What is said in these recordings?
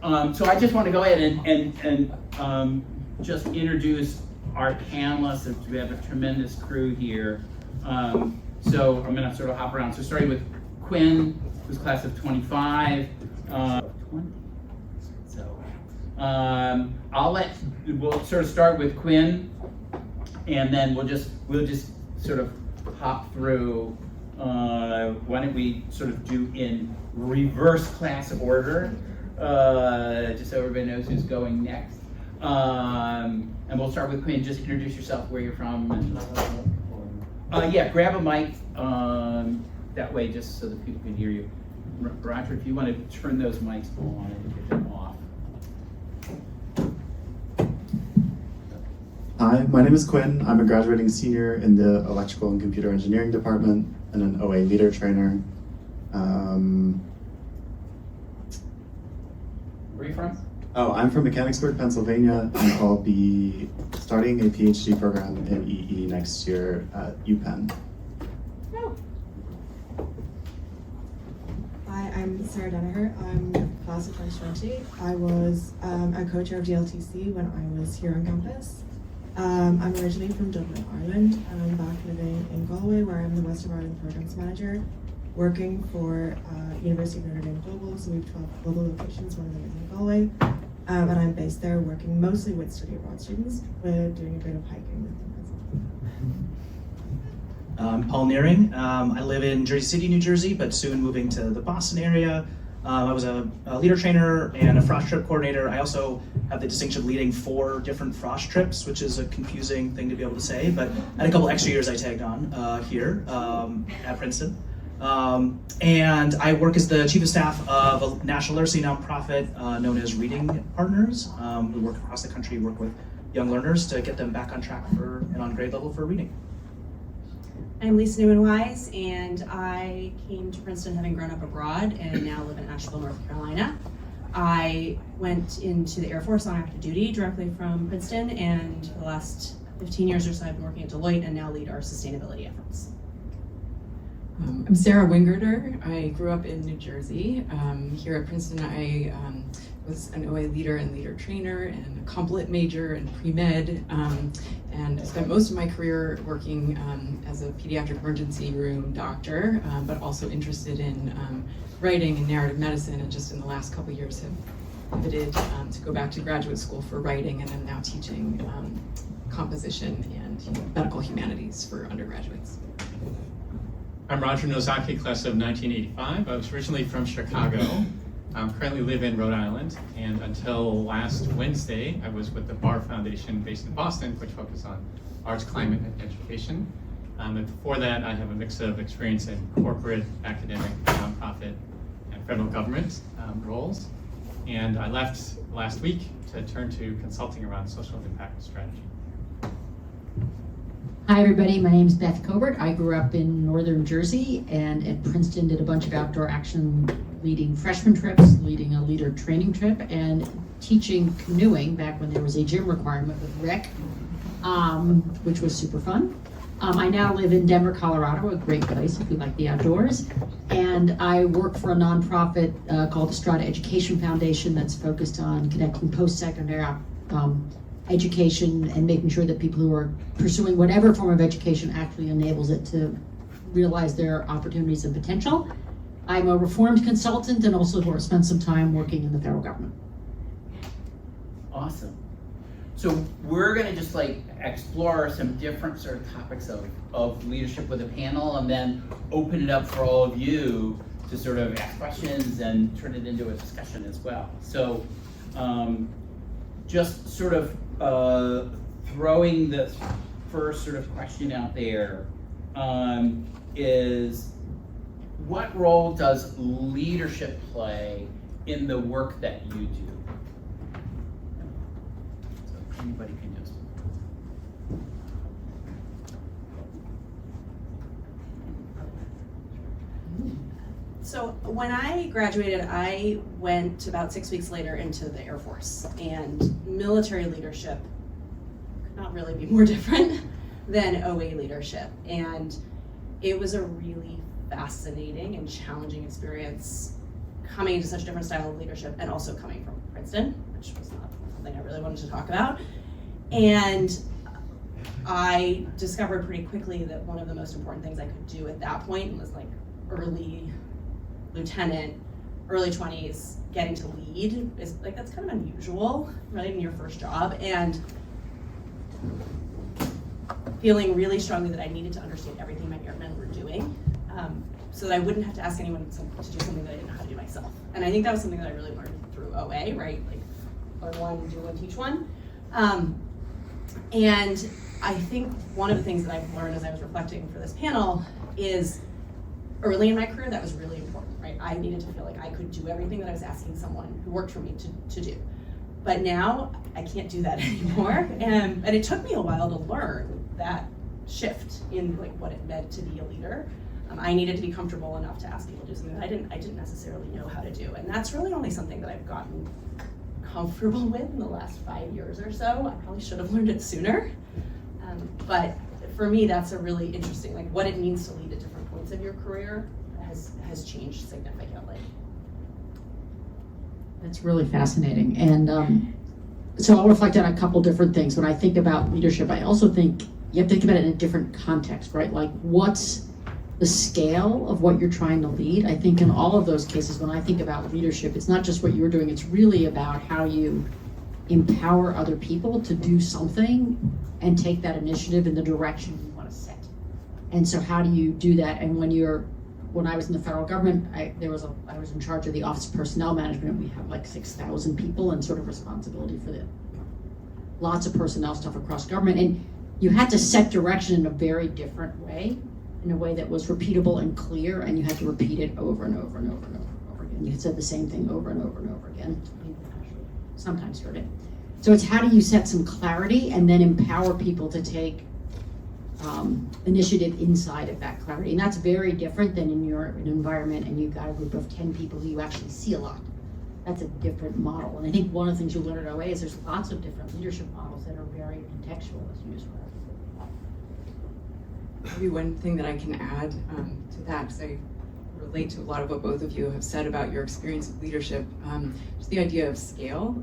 So I just want to go ahead and just introduce our panelists. We have a tremendous crew here. So I'm going to sort of hop around. So starting with Quinn, who's class of 25. 20. So we'll sort of start with Quinn, and then we'll just sort of hop through. Why don't we sort of do in reverse class order, just so everybody knows who's going next. And we'll start with Quinn. Just introduce yourself, where you're from. And, yeah, grab a mic that way, just so that people can hear you. Roger, if you want to turn those mics on and get them off. Hi, my name is Quinn. I'm a graduating senior in the Electrical and Computer Engineering Department and an OA leader trainer. Where are you from? Oh, I'm from Mechanicsburg, Pennsylvania, and I'll be starting a PhD program in EE next year at UPenn. Oh. Hi, I'm Sarah Danaher. I'm class of 2020. I was a co-chair of GLTC when I was here on campus. I'm originally from Dublin, Ireland, and I'm back living in Galway, where I'm the West of Ireland Programs Manager, working for University of Notre Dame Global. So we have 12 global locations, one of them is in Galway. And I'm based there working mostly with study abroad students, but doing a bit of hiking with them as well. I'm Paul Nearing. I live in Jersey City, New Jersey, but soon moving to the Boston area. I was a leader trainer and a frost trip coordinator. I also have the distinction of leading 4 different frost trips, which is a confusing thing to be able to say, but I had a couple extra years I tagged on here at Princeton. And I work as the chief of staff of a national literacy nonprofit known as Reading Partners. We work across the country, work with young learners to get them back on track and on grade level for reading. I'm Lisa Newman-Wise, and I came to Princeton having grown up abroad and now live in Asheville, North Carolina. I went into the Air Force on active duty directly from Princeton, and for the last 15 years or so I've been working at Deloitte and now lead our sustainability efforts. I'm Sarah Wingerter. I grew up in New Jersey. Here at Princeton, I was an OA leader and leader trainer and a complet major and pre-med. And I spent most of my career working as a pediatric emergency room doctor, but also interested in writing and narrative medicine, and just in the last couple of years have pivoted to go back to graduate school for writing, and I'm now teaching composition and medical humanities for undergraduates. I'm Roger Nozaki, class of 1985. I was originally from Chicago. Currently live in Rhode Island, and until last Wednesday, I was with the Barr Foundation based in Boston, which focuses on arts, climate, and education. And before that, I have a mix of experience in corporate, academic, nonprofit, and federal government roles. And I left last week to turn to consulting around social impact strategy. Hi everybody, my name is Beth Cobert. I grew up in northern Jersey and at Princeton did a bunch of outdoor action, leading freshman trips, leading a leader training trip, and teaching canoeing back when there was a gym requirement with Rick, which was super fun. I now live in Denver, Colorado, a great place if you like the outdoors. And I work for a nonprofit called the Strada Education Foundation that's focused on connecting post-secondary education and making sure that people who are pursuing whatever form of education actually enables it to realize their opportunities and potential. I'm a reformed consultant and also spent some time working in the federal government. Awesome. So we're going to just explore some different sort of topics of leadership with a panel, and then open it up for all of you to sort of ask questions and turn it into a discussion as well. So just sort of throwing the first sort of question out there is, what role does leadership play in the work that you do? So anybody can just. So when I graduated, I went about 6 weeks later into the Air Force, and military leadership could not really be more different than OA leadership. And it was a really fascinating and challenging experience coming into such a different style of leadership, and also coming from Princeton, which was not something I really wanted to talk about. And I discovered pretty quickly that one of the most important things I could do at that point was like early lieutenant, early 20s, getting to lead is like, that's kind of unusual, right, in your first job. And feeling really strongly that I needed to understand everything my airmen were doing, so that I wouldn't have to ask anyone to do something that I didn't know how to do myself. And I think that was something that I really learned through OA, right? Like, learn one, do one, teach one. And I think one of the things that I've learned as I was reflecting for this panel is early in my career, that was really important, right? I needed to feel like I could do everything that I was asking someone who worked for me to do. But now I can't do that anymore. And it took me a while to learn that shift in like what it meant to be a leader. I needed to be comfortable enough to ask people to do something that I didn't necessarily know how to do. And that's really only something that I've gotten comfortable with in the last 5 years or so. I probably should have learned it sooner. But for me, that's a really interesting, like what it means to lead at different points of your career has changed significantly. That's really fascinating. And so I'll reflect on a couple different things. When I think about leadership, I also think you have to think about it in a different context, right? Like what's the scale of what you're trying to lead? I think in all of those cases, when I think about leadership, it's not just what you're doing, it's really about how you empower other people to do something and take that initiative in the direction you want to set. And so how do you do that? And when I was in the federal government, I was in charge of the Office of Personnel Management. We have like 6,000 people and sort of responsibility for lots of personnel stuff across government. And you had to set direction in a very different way, in a way that was repeatable and clear, and you had to repeat it over and over and over and over and over again. You said the same thing over and over and over again. Sometimes heard it. So it's how do you set some clarity and then empower people to take initiative inside of that clarity. And that's very different than in your environment and you've got a group of 10 people who you actually see a lot. That's a different model. And I think one of the things you learn at OA is there's lots of different leadership models that are very contextual, as you described. Maybe one thing that I can add to that, because I relate to a lot of what both of you have said about your experience with leadership, just the idea of scale.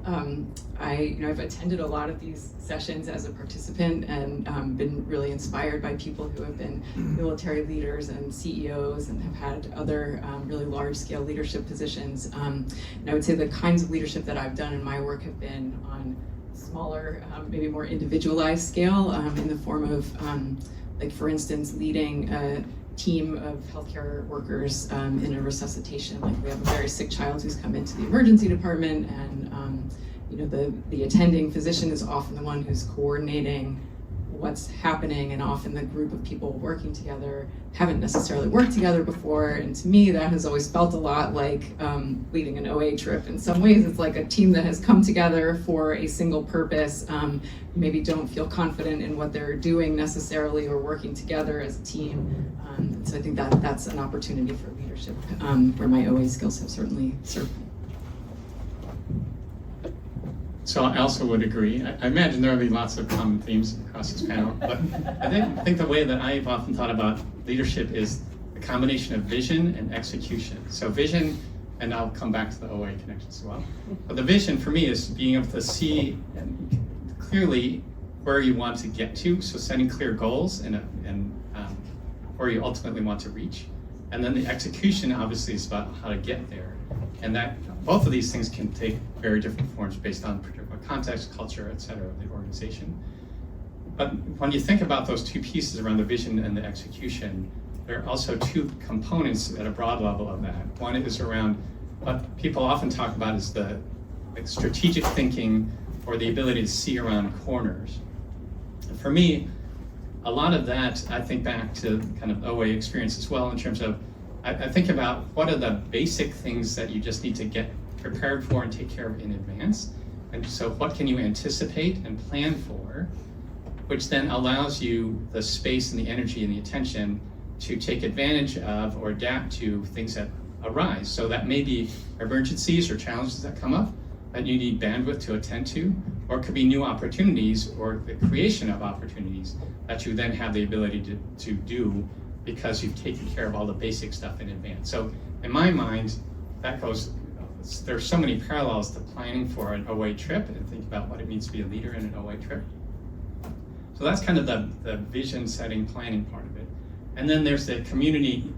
I've attended a lot of these sessions as a participant and been really inspired by people who have been military leaders and CEOs and have had other really large-scale leadership positions. And I would say the kinds of leadership that I've done in my work have been on smaller, maybe more individualized scale in the form of like for instance, leading a team of healthcare workers in a resuscitation. Like we have a very sick child who's come into the emergency department, and the attending physician is often the one who's coordinating what's happening, and often the group of people working together haven't necessarily worked together before. And to me, that has always felt a lot like leading an OA trip. In some ways, it's like a team that has come together for a single purpose, maybe don't feel confident in what they're doing necessarily or working together as a team. So I think that's an opportunity for leadership where my OA skills have certainly served me. So I also would agree. I imagine there will be lots of common themes across this panel, but I think the way that I've often thought about leadership is a combination of vision and execution. So vision, and I'll come back to the OA connections as well, but the vision for me is being able to see clearly where you want to get to, so setting clear goals and where you ultimately want to reach. And then the execution obviously is about how to get there. And that both of these things can take very different forms based on particular context, culture, et cetera, of the organization. But when you think about those two pieces around the vision and the execution, there are also two components at a broad level of that. One is around what people often talk about is the strategic thinking or the ability to see around corners. And for me, a lot of that, I think back to kind of OA experience as well in terms of I think about what are the basic things that you just need to get prepared for and take care of in advance. And so what can you anticipate and plan for, which then allows you the space and the energy and the attention to take advantage of or adapt to things that arise. So that may be emergencies or challenges that come up that you need bandwidth to attend to, or it could be new opportunities or the creation of opportunities that you then have the ability to do because you've taken care of all the basic stuff in advance. So in my mind, that goes there's so many parallels to planning for an OA trip and think about what it means to be a leader in an OA trip. So that's kind of the vision setting planning part of it. And then there's the communicating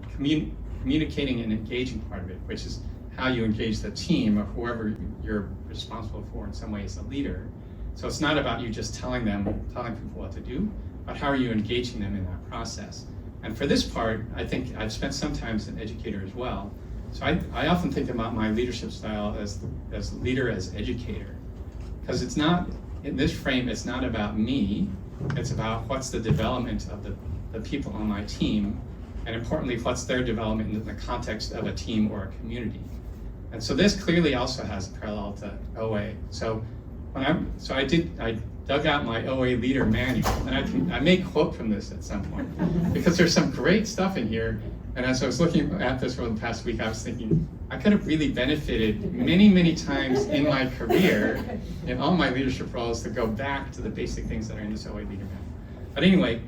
and engaging part of it, which is how you engage the team or whoever you're responsible for in some way as a leader. So it's not about you just telling people what to do, but how are you engaging them in that process. And for this part, I think I've spent some time as an educator as well. So I often think about my leadership style as leader as educator. Because it's not, in this frame, it's not about me, it's about what's the development of the people on my team, and importantly, what's their development in the context of a team or a community. And so this clearly also has a parallel to OA. So I dug out my OA leader manual, and I may quote from this at some point, because there's some great stuff in here. And as I was looking at this over the past week, I was thinking, I could have really benefited many, many times in my career, in all my leadership roles, to go back to the basic things that are in this OA leader manual. But anyway,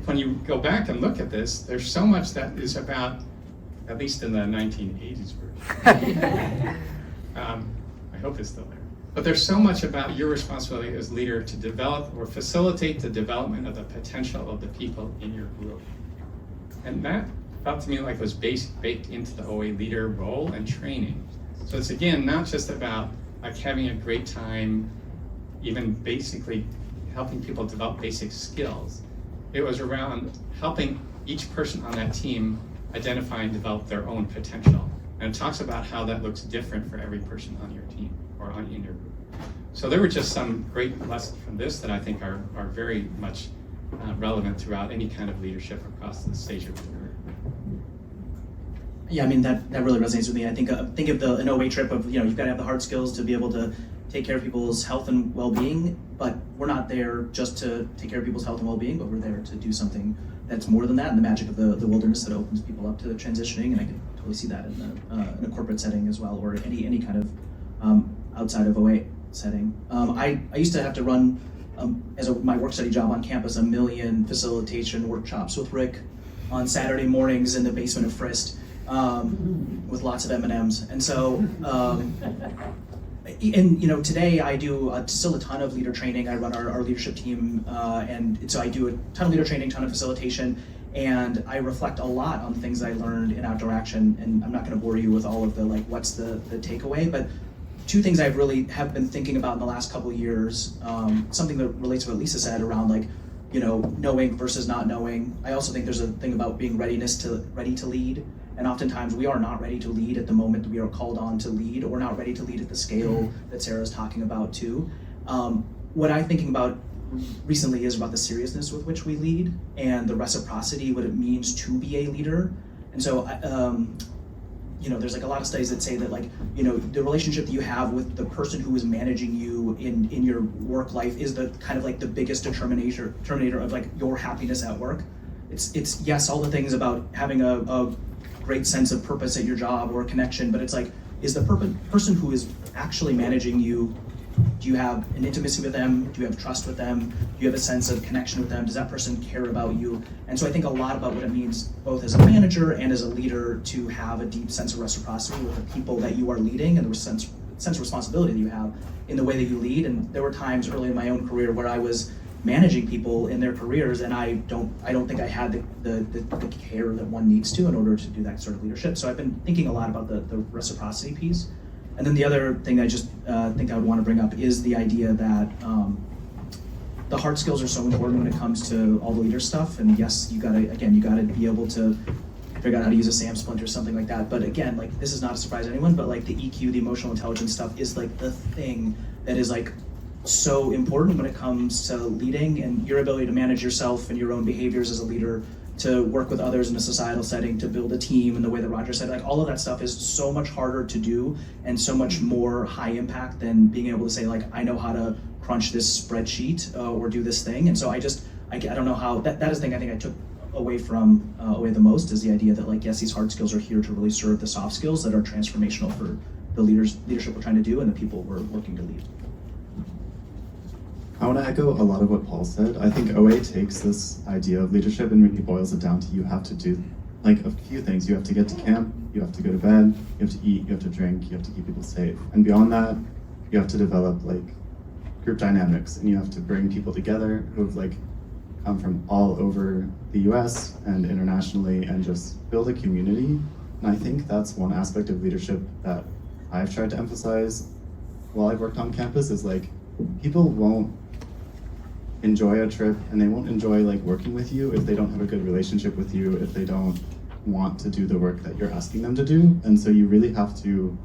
when you go back and look at this, there's so much that is about, at least in the 1980s version. I hope it's still there. But there's so much about your responsibility as leader to develop or facilitate the development of the potential of the people in your group. And that felt to me like it was baked into the OA leader role and training. So it's again, not just about like having a great time, even basically helping people develop basic skills. It was around helping each person on that team identify and develop their own potential. And it talks about how that looks different for every person on your team or in your group. So there were just some great lessons from this that I think are very much relevant throughout any kind of leadership across the stage of your career. Yeah, I mean, that really resonates with me. I think of an OA trip of, you've got to have the hard skills to be able to take care of people's health and well-being, but we're not there just to take care of people's health and well-being, but we're there to do something that's more than that, and the magic of the wilderness that opens people up to transitioning, and I can totally see that in a corporate setting as well, or any kind of outside of OA setting. I used to have to run, my work study job on campus, 1 million facilitation workshops with Rick on Saturday mornings in the basement of Frist, with lots of M&Ms. And so, today I do still a ton of leader training. I run our leadership team, and so I do a ton of leader training, ton of facilitation, and I reflect a lot on things I learned in outdoor action. And I'm not going to bore you with all of the what's the takeaway, but 2 things I really have been thinking about in the last couple of years. Something that relates to what Lisa said around knowing versus not knowing. I also think there's a thing about being ready to lead. And oftentimes we are not ready to lead at the moment that we are called on to lead, or not ready to lead at the scale that Sarah's talking about too. What I'm thinking about recently is about the seriousness with which we lead and the reciprocity, what it means to be a leader. And so, there's a lot of studies that say that the relationship that you have with the person who is managing you in your work life is the kind of the biggest determinator of your happiness at work. It's yes, all the things about having a great sense of purpose at your job or a connection, but it's is the person who is actually managing you, do you have an intimacy with them? Do you have trust with them? Do you have a sense of connection with them? Does that person care about you? And so I think a lot about what it means both as a manager and as a leader to have a deep sense of reciprocity with the people that you are leading, and the sense of responsibility that you have in the way that you lead. And there were times early in my own career where I was managing people in their careers, and I don't think I had the care that one needs to in order to do that sort of leadership. So I've been thinking a lot about the reciprocity piece. And then the other thing I just think I would want to bring up is the idea that the hard skills are so important when it comes to all the leader stuff. And yes, you gotta be able to figure out how to use a SAM splint or something like that. But again, this is not a surprise to anyone, but the EQ, the emotional intelligence stuff is the thing that is so important when it comes to leading, and your ability to manage yourself and your own behaviors as a leader, to work with others in a societal setting, to build a team in the way that Roger said, all of that stuff is so much harder to do and so much more high impact than being able to say I know how to crunch this spreadsheet or do this thing. And so I don't know how, that is the thing I think I took away the most, is the idea that yes, these hard skills are here to really serve the soft skills that are transformational for the leadership we're trying to do and the people we're working to lead. I want to echo a lot of what Paul said. I think OA takes this idea of leadership and maybe boils it down to you have to do like a few things. You have to get to camp, you have to go to bed, you have to eat, you have to drink, you have to keep people safe. And beyond that, you have to develop like group dynamics, and you have to bring people together who have like come from all over the US and internationally and just build a community. And I think that's one aspect of leadership that I've tried to emphasize while I've worked on campus is like people won't enjoy a trip and they won't enjoy like working with you if they don't have a good relationship with you, if they don't want to do the work that you're asking them to do. And so you really have to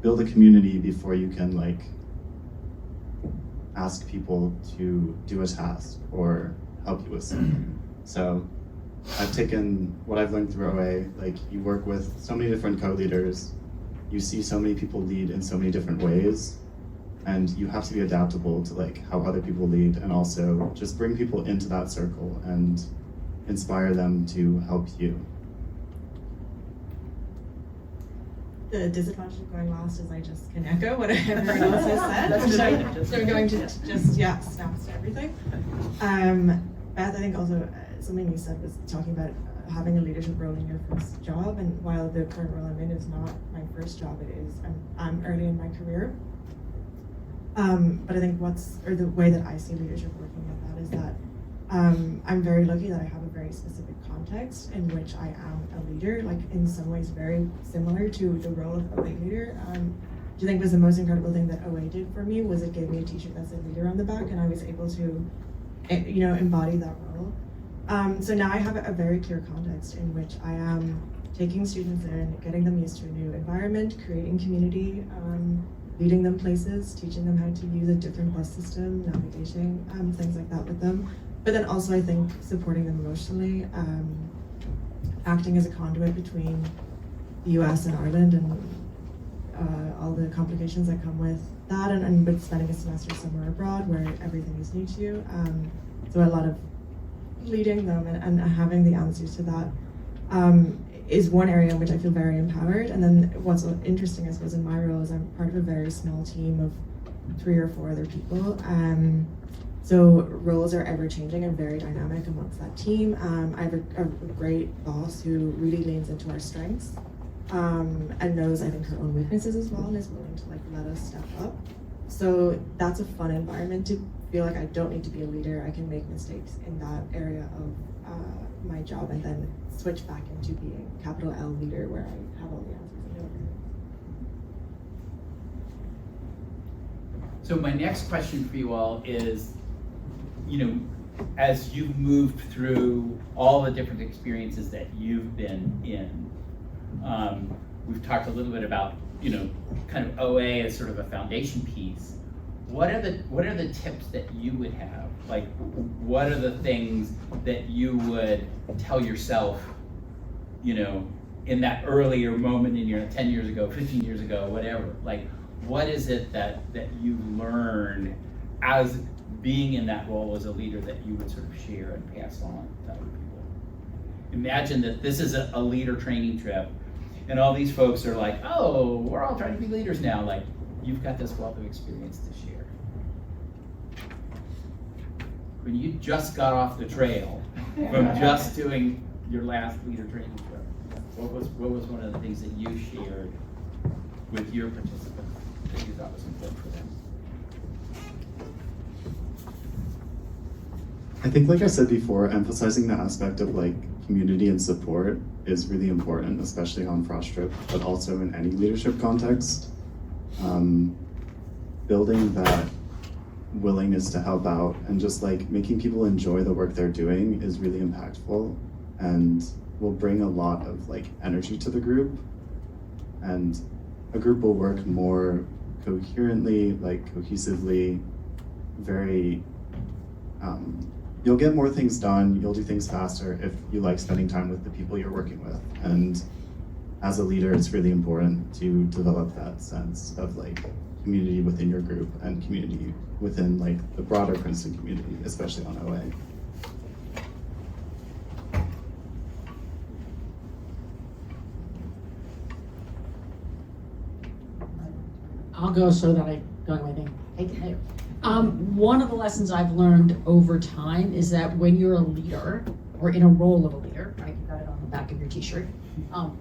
build a community before you can like ask people to do a task or help you with something. So I've taken what I've learned through OA, like you work with so many different co-leaders, you see so many people lead in so many different ways, and you have to be adaptable to like how other people lead, and also just bring people into that circle and inspire them to help you. The disadvantage of going last is I just can echo what everyone else has said. So I'm going to just snaps to everything. Beth, I think also something you said was talking about having a leadership role in your first job, and while the current role I'm in is not my first job, it is, I'm early in my career. But I think the way that I see leadership working with that is that I'm very lucky that I have a very specific context in which I am a leader, like in some ways very similar to the role of OA leader. Do you think was the most incredible thing that OA did for me was it gave me a t-shirt that said leader on the back, and I was able to, embody that role. So now I have a very clear context in which I am taking students in, getting them used to a new environment, creating community, leading them places, teaching them how to use a different bus system, navigating, things like that with them. But then also I think supporting them emotionally, acting as a conduit between the US and Ireland and all the complications that come with that, and with spending a semester somewhere abroad where everything is new to you. So a lot of leading them and having the answers to that is one area in which I feel very empowered. And then what's interesting, I suppose, in my role is I'm part of a very small team of 3 or 4 other people. So roles are ever changing and very dynamic amongst that team. I have a great boss who really leans into our strengths and knows, I think, her own weaknesses as well, and is willing to like let us step up. So that's a fun environment to feel like I don't need to be a leader. I can make mistakes in that area of my job and then switch back into being capital L leader where I have all the answers and know everything. So my next question for you all is, as you've moved through all the different experiences that you've been in, we've talked a little bit about, kind of OA as sort of a foundation piece. What are the tips that you would have? Like, what are the things that you would tell yourself, in that earlier moment in your 10 years ago, 15 years ago, whatever? Like, what is it that you learned as being in that role as a leader that you would sort of share and pass on to other people? Imagine that this is a leader training trip, and all these folks are like, oh, we're all trying to be leaders now. Like, you've got this wealth of experience to share. When you just got off the trail from just doing your last leader training trip, what was one of the things that you shared with your participants that you thought was important for them? I think, like I said before, emphasizing the aspect of like community and support is really important, especially on Frost Trip, but also in any leadership context. Building that willingness to help out and just like making people enjoy the work they're doing is really impactful and will bring a lot of like energy to the group, and a group will work more coherently, like cohesively, very you'll get more things done, you'll do things faster if you like spending time with the people you're working with. And as a leader, it's really important to develop that sense of like community within your group and community within like the broader Princeton community, especially on OA. I'll go so that I don't have anything. One of the lessons I've learned over time is that when you're a leader, or in a role of a leader, right, you got it on the back of your t-shirt,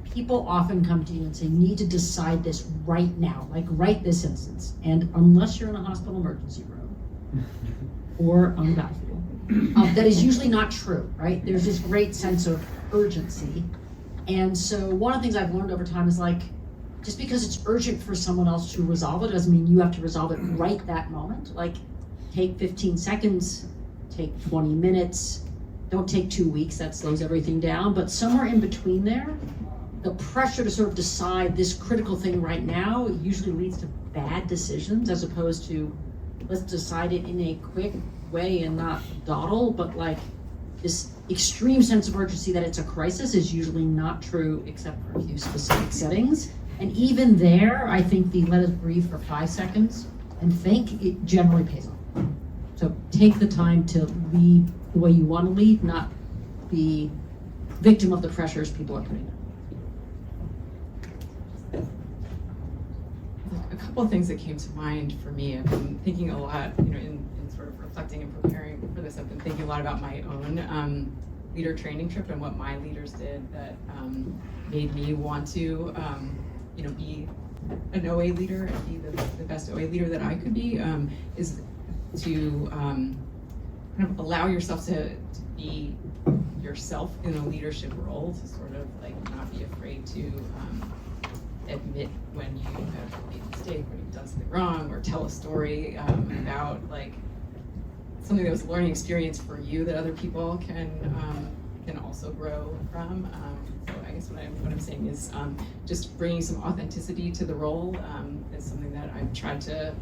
people often come to you and say, need to decide this right now, like right this instance. And unless you're in a hospital emergency room, or on the battlefield, that is usually not true, right? There's this great sense of urgency. And so one of the things I've learned over time is like, just because it's urgent for someone else to resolve it doesn't mean you have to resolve it right that moment. Like, take 15 seconds, take 20 minutes, don't take 2 weeks, that slows everything down. But somewhere in between there, the pressure to sort of decide this critical thing right now usually leads to bad decisions, as opposed to, let's decide it in a quick way and not dawdle. But like, this extreme sense of urgency that it's a crisis is usually not true, except for a few specific settings. And even there, I think the let us breathe for 5 seconds and think, it generally pays off. So take the time to lead the way you want to lead, not be victim of the pressures people are putting on. A couple of things that came to mind for me. I've been thinking a lot, in sort of reflecting and preparing for this, I've been thinking a lot about my own leader training trip and what my leaders did that made me want to be an OA leader and be the best OA leader that I could be, is to kind of allow yourself to be yourself in a leadership role, to sort of like not be afraid to admit when you have made a mistake, when you've done something wrong, or tell a story about like something that was a learning experience for you that other people can also grow from. So I guess what I'm saying is just bringing some authenticity to the role is something that I've tried to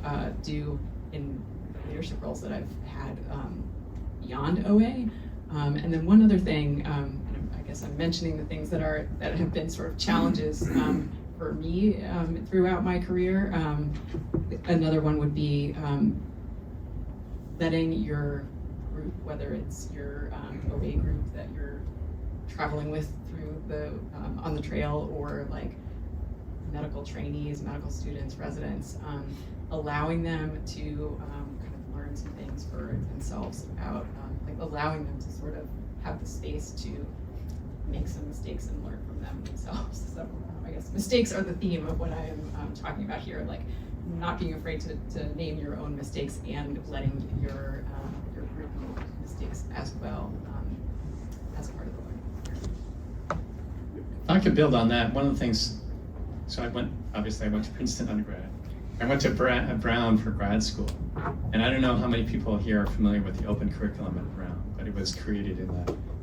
do in the leadership roles that I've had beyond OA. And then one other thing, and I guess I'm mentioning the things that have been sort of challenges for me throughout my career. Another one would be letting your group, whether it's your OA group that you're traveling with through on the trail, or like medical trainees, medical students, residents, allowing them to kind of learn some things for themselves about, like allowing them to sort of have the space to make some mistakes and learn from them themselves. So I guess mistakes are the theme of what I am talking about here, like not being afraid to name your own mistakes and letting your group make mistakes as well, as part of the learning. If I could build on that, one of the things, so I went to Princeton undergrad. I went to Brown for grad school. And I don't know how many people here are familiar with the open curriculum at Brown, but it was created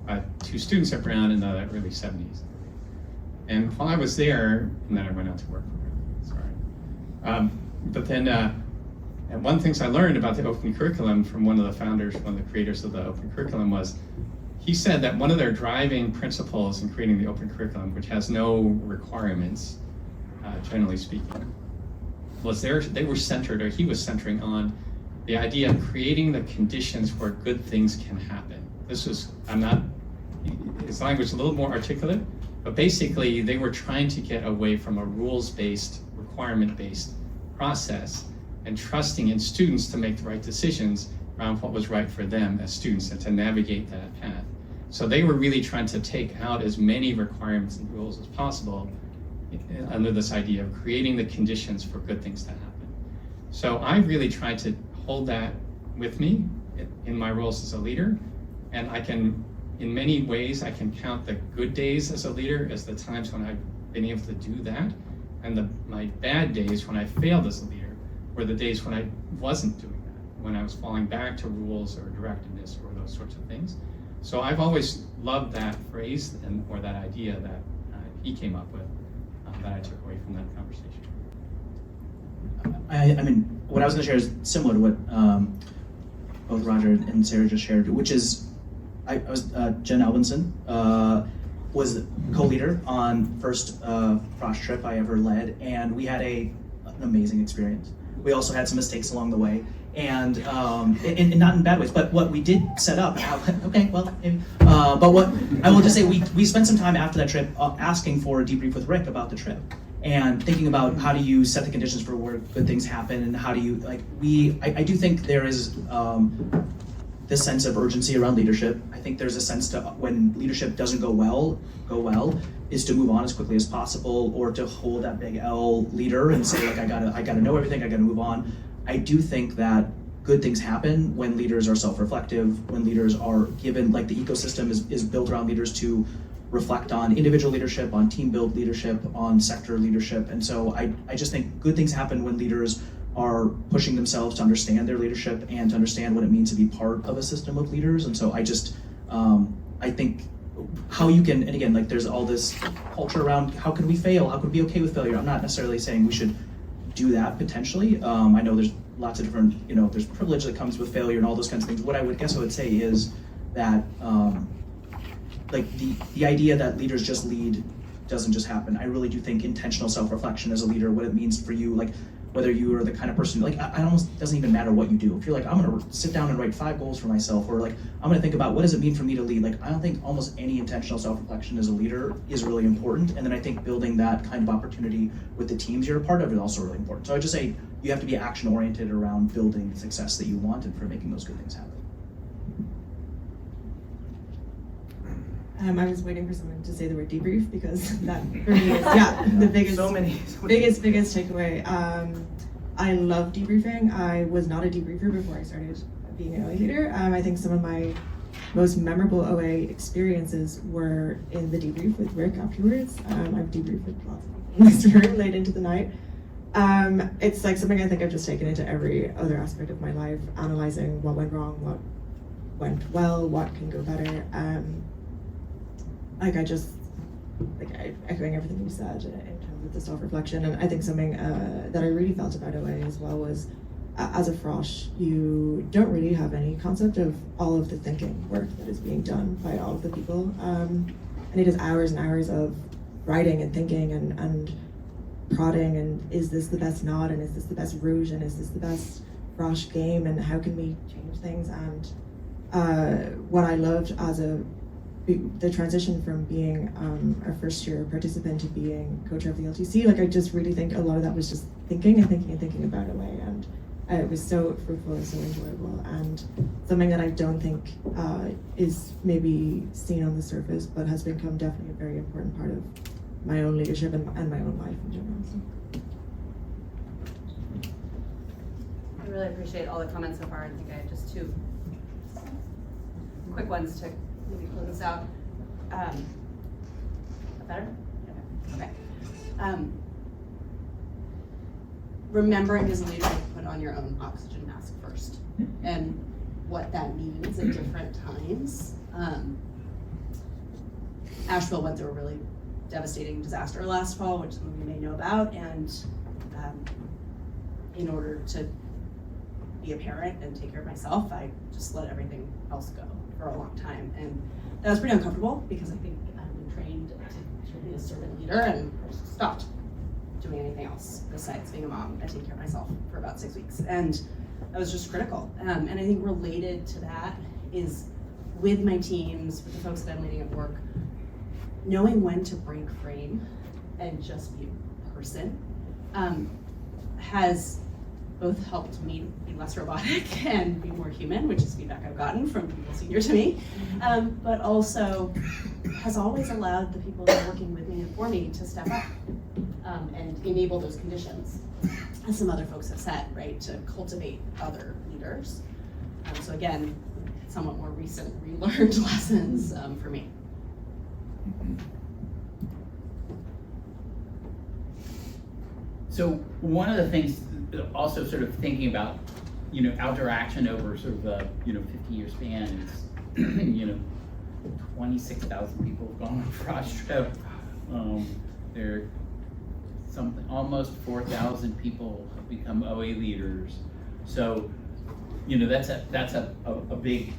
by 2 students at Brown in the early 70s. And while I was there, and then I went out to work for Brown, but then, and one of the things I learned about the open curriculum from one of the founders, one of the creators of the open curriculum, was he said that one of their driving principles in creating the open curriculum, which has no requirements, generally speaking, was he was centering on the idea of creating the conditions where good things can happen. His language is a little more articulate, but basically they were trying to get away from a rules-based, requirement-based process and trusting in students to make the right decisions around what was right for them as students and to navigate that path. So they were really trying to take out as many requirements and rules as possible under this idea of creating the conditions for good things to happen. So I really tried to hold that with me in my roles as a leader, and in many ways, I can count the good days as a leader as the times when I've been able to do that, and my bad days when I failed as a leader were the days when I wasn't doing that, when I was falling back to rules or directiveness or those sorts of things. So I've always loved that phrase or that idea that he came up with that I took away from that conversation. I mean, what I was going to share is similar to what both Roger and Sarah just shared, which is Jen Albinson was co-leader on first Frosh trip I ever led, and we had an amazing experience. We also had some mistakes along the way, and not in bad ways, but what we did set up, okay, well, maybe, but what I will just say, we spent some time after that trip asking for a debrief with Rick about the trip, and thinking about how do you set the conditions for where good things happen, and how do you, like, I do think there is this sense of urgency around leadership. I think there's a sense to, when leadership doesn't go well, is to move on as quickly as possible, or to hold that big L leader and say, like, I gotta know everything, I gotta move on. I do think that good things happen when leaders are self-reflective, when leaders are given, like, the ecosystem is built around leaders to reflect on individual leadership, on team build leadership, on sector leadership. And so I just think good things happen when leaders are pushing themselves to understand their leadership and to understand what it means to be part of a system of leaders. And so I just, I think how you can, and again, like, there's all this culture around how can we fail, how can we be okay with failure. I'm not necessarily saying we should do that potentially. I know there's lots of different, there's privilege that comes with failure and all those kinds of things. What I would say is that, like, the idea that leaders just lead doesn't just happen. I really do think intentional self-reflection as a leader, what it means for you, like, whether you are the kind of person, like, I almost doesn't even matter what you do. If you're like, I'm gonna sit down and write 5 goals for myself, or like, I'm gonna think about what does it mean for me to lead, like, I don't think almost any intentional self-reflection as a leader is really important. And then I think building that kind of opportunity with the teams you're a part of is also really important. So I just say you have to be action-oriented around building the success that you want and for making those good things happen. I was waiting for someone to say the word debrief, because that for me is the biggest biggest takeaway. I love debriefing. I was not a debriefer before I started being an OA leader. I think some of my most memorable OA experiences were in the debrief with Rick afterwards. I've debriefed with lots of people in this room late into the night. It's like something I think I've just taken into every other aspect of my life, analyzing what went wrong, what went well, what can go better. Echoing everything you said in terms of the self-reflection, and I think something that I really felt about OA as well was, as a frosh, you don't really have any concept of all of the thinking work that is being done by all of the people, and it is hours and hours of writing and thinking and prodding, and is this the best nod, and is this the best rouge, and is this the best frosh game, and how can we change things. And what I loved as the transition from being a first year participant to being co-chair of the LTC, like, I just really think a lot of that was just thinking about OA, and it was so fruitful and so enjoyable, and something that I don't think is maybe seen on the surface, but has become definitely a very important part of my own leadership and my own life in general. So. I really appreciate all the comments so far. I think I have just 2 quick ones to maybe close this out. Better? Okay. Remembering as a leader to put on your own oxygen mask first, and what that means at different times. Asheville went through a really devastating disaster last fall, which some of you may know about, and in order to be a parent and take care of myself, I just let everything else go for a long time, and that was pretty uncomfortable, because I think I've been trained to be a servant leader, and stopped doing anything else besides being a mom and taking care of myself for about 6 weeks, and that was just critical. And I think related to that is, with my teams, with the folks that I'm leading at work, knowing when to break frame and just be a person has both helped me be less robotic and be more human, which is feedback I've gotten from people senior to me, but also has always allowed the people that are working with me and for me to step up and enable those conditions, as some other folks have said, right, to cultivate other leaders. So again, somewhat more recent relearned lessons for me. So one of the things, also sort of thinking about, outdoor action over sort of a, 50-year span is, 26,000 people have gone on a frosh trip. There, something almost 4,000 people have become OA leaders. So, that's a big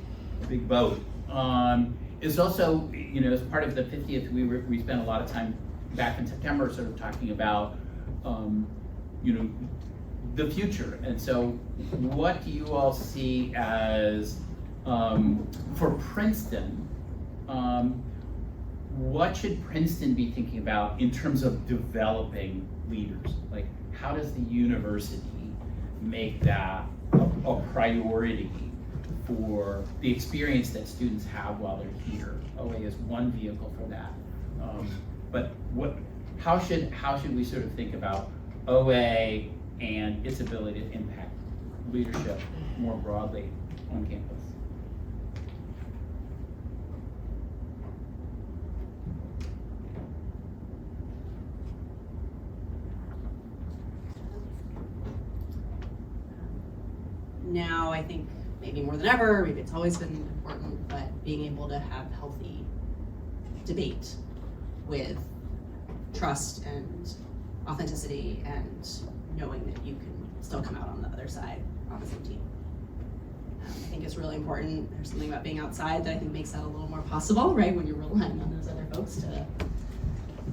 boat. It's also, as part of the 50th, we spent a lot of time back in September sort of talking about, the future. And so what do you all see as, for Princeton, what should Princeton be thinking about in terms of developing leaders? Like, how does the university make that a priority for the experience that students have while they're here? OA is one vehicle for that. But how should we sort of think about OA and its ability to impact leadership more broadly on campus? Now I think maybe more than ever, maybe it's always been important, but being able to have healthy debate with trust and authenticity and knowing that you can still come out on the other side on the same team. I think it's really important. There's something about being outside that I think makes that a little more possible, right? When you're relying on those other folks to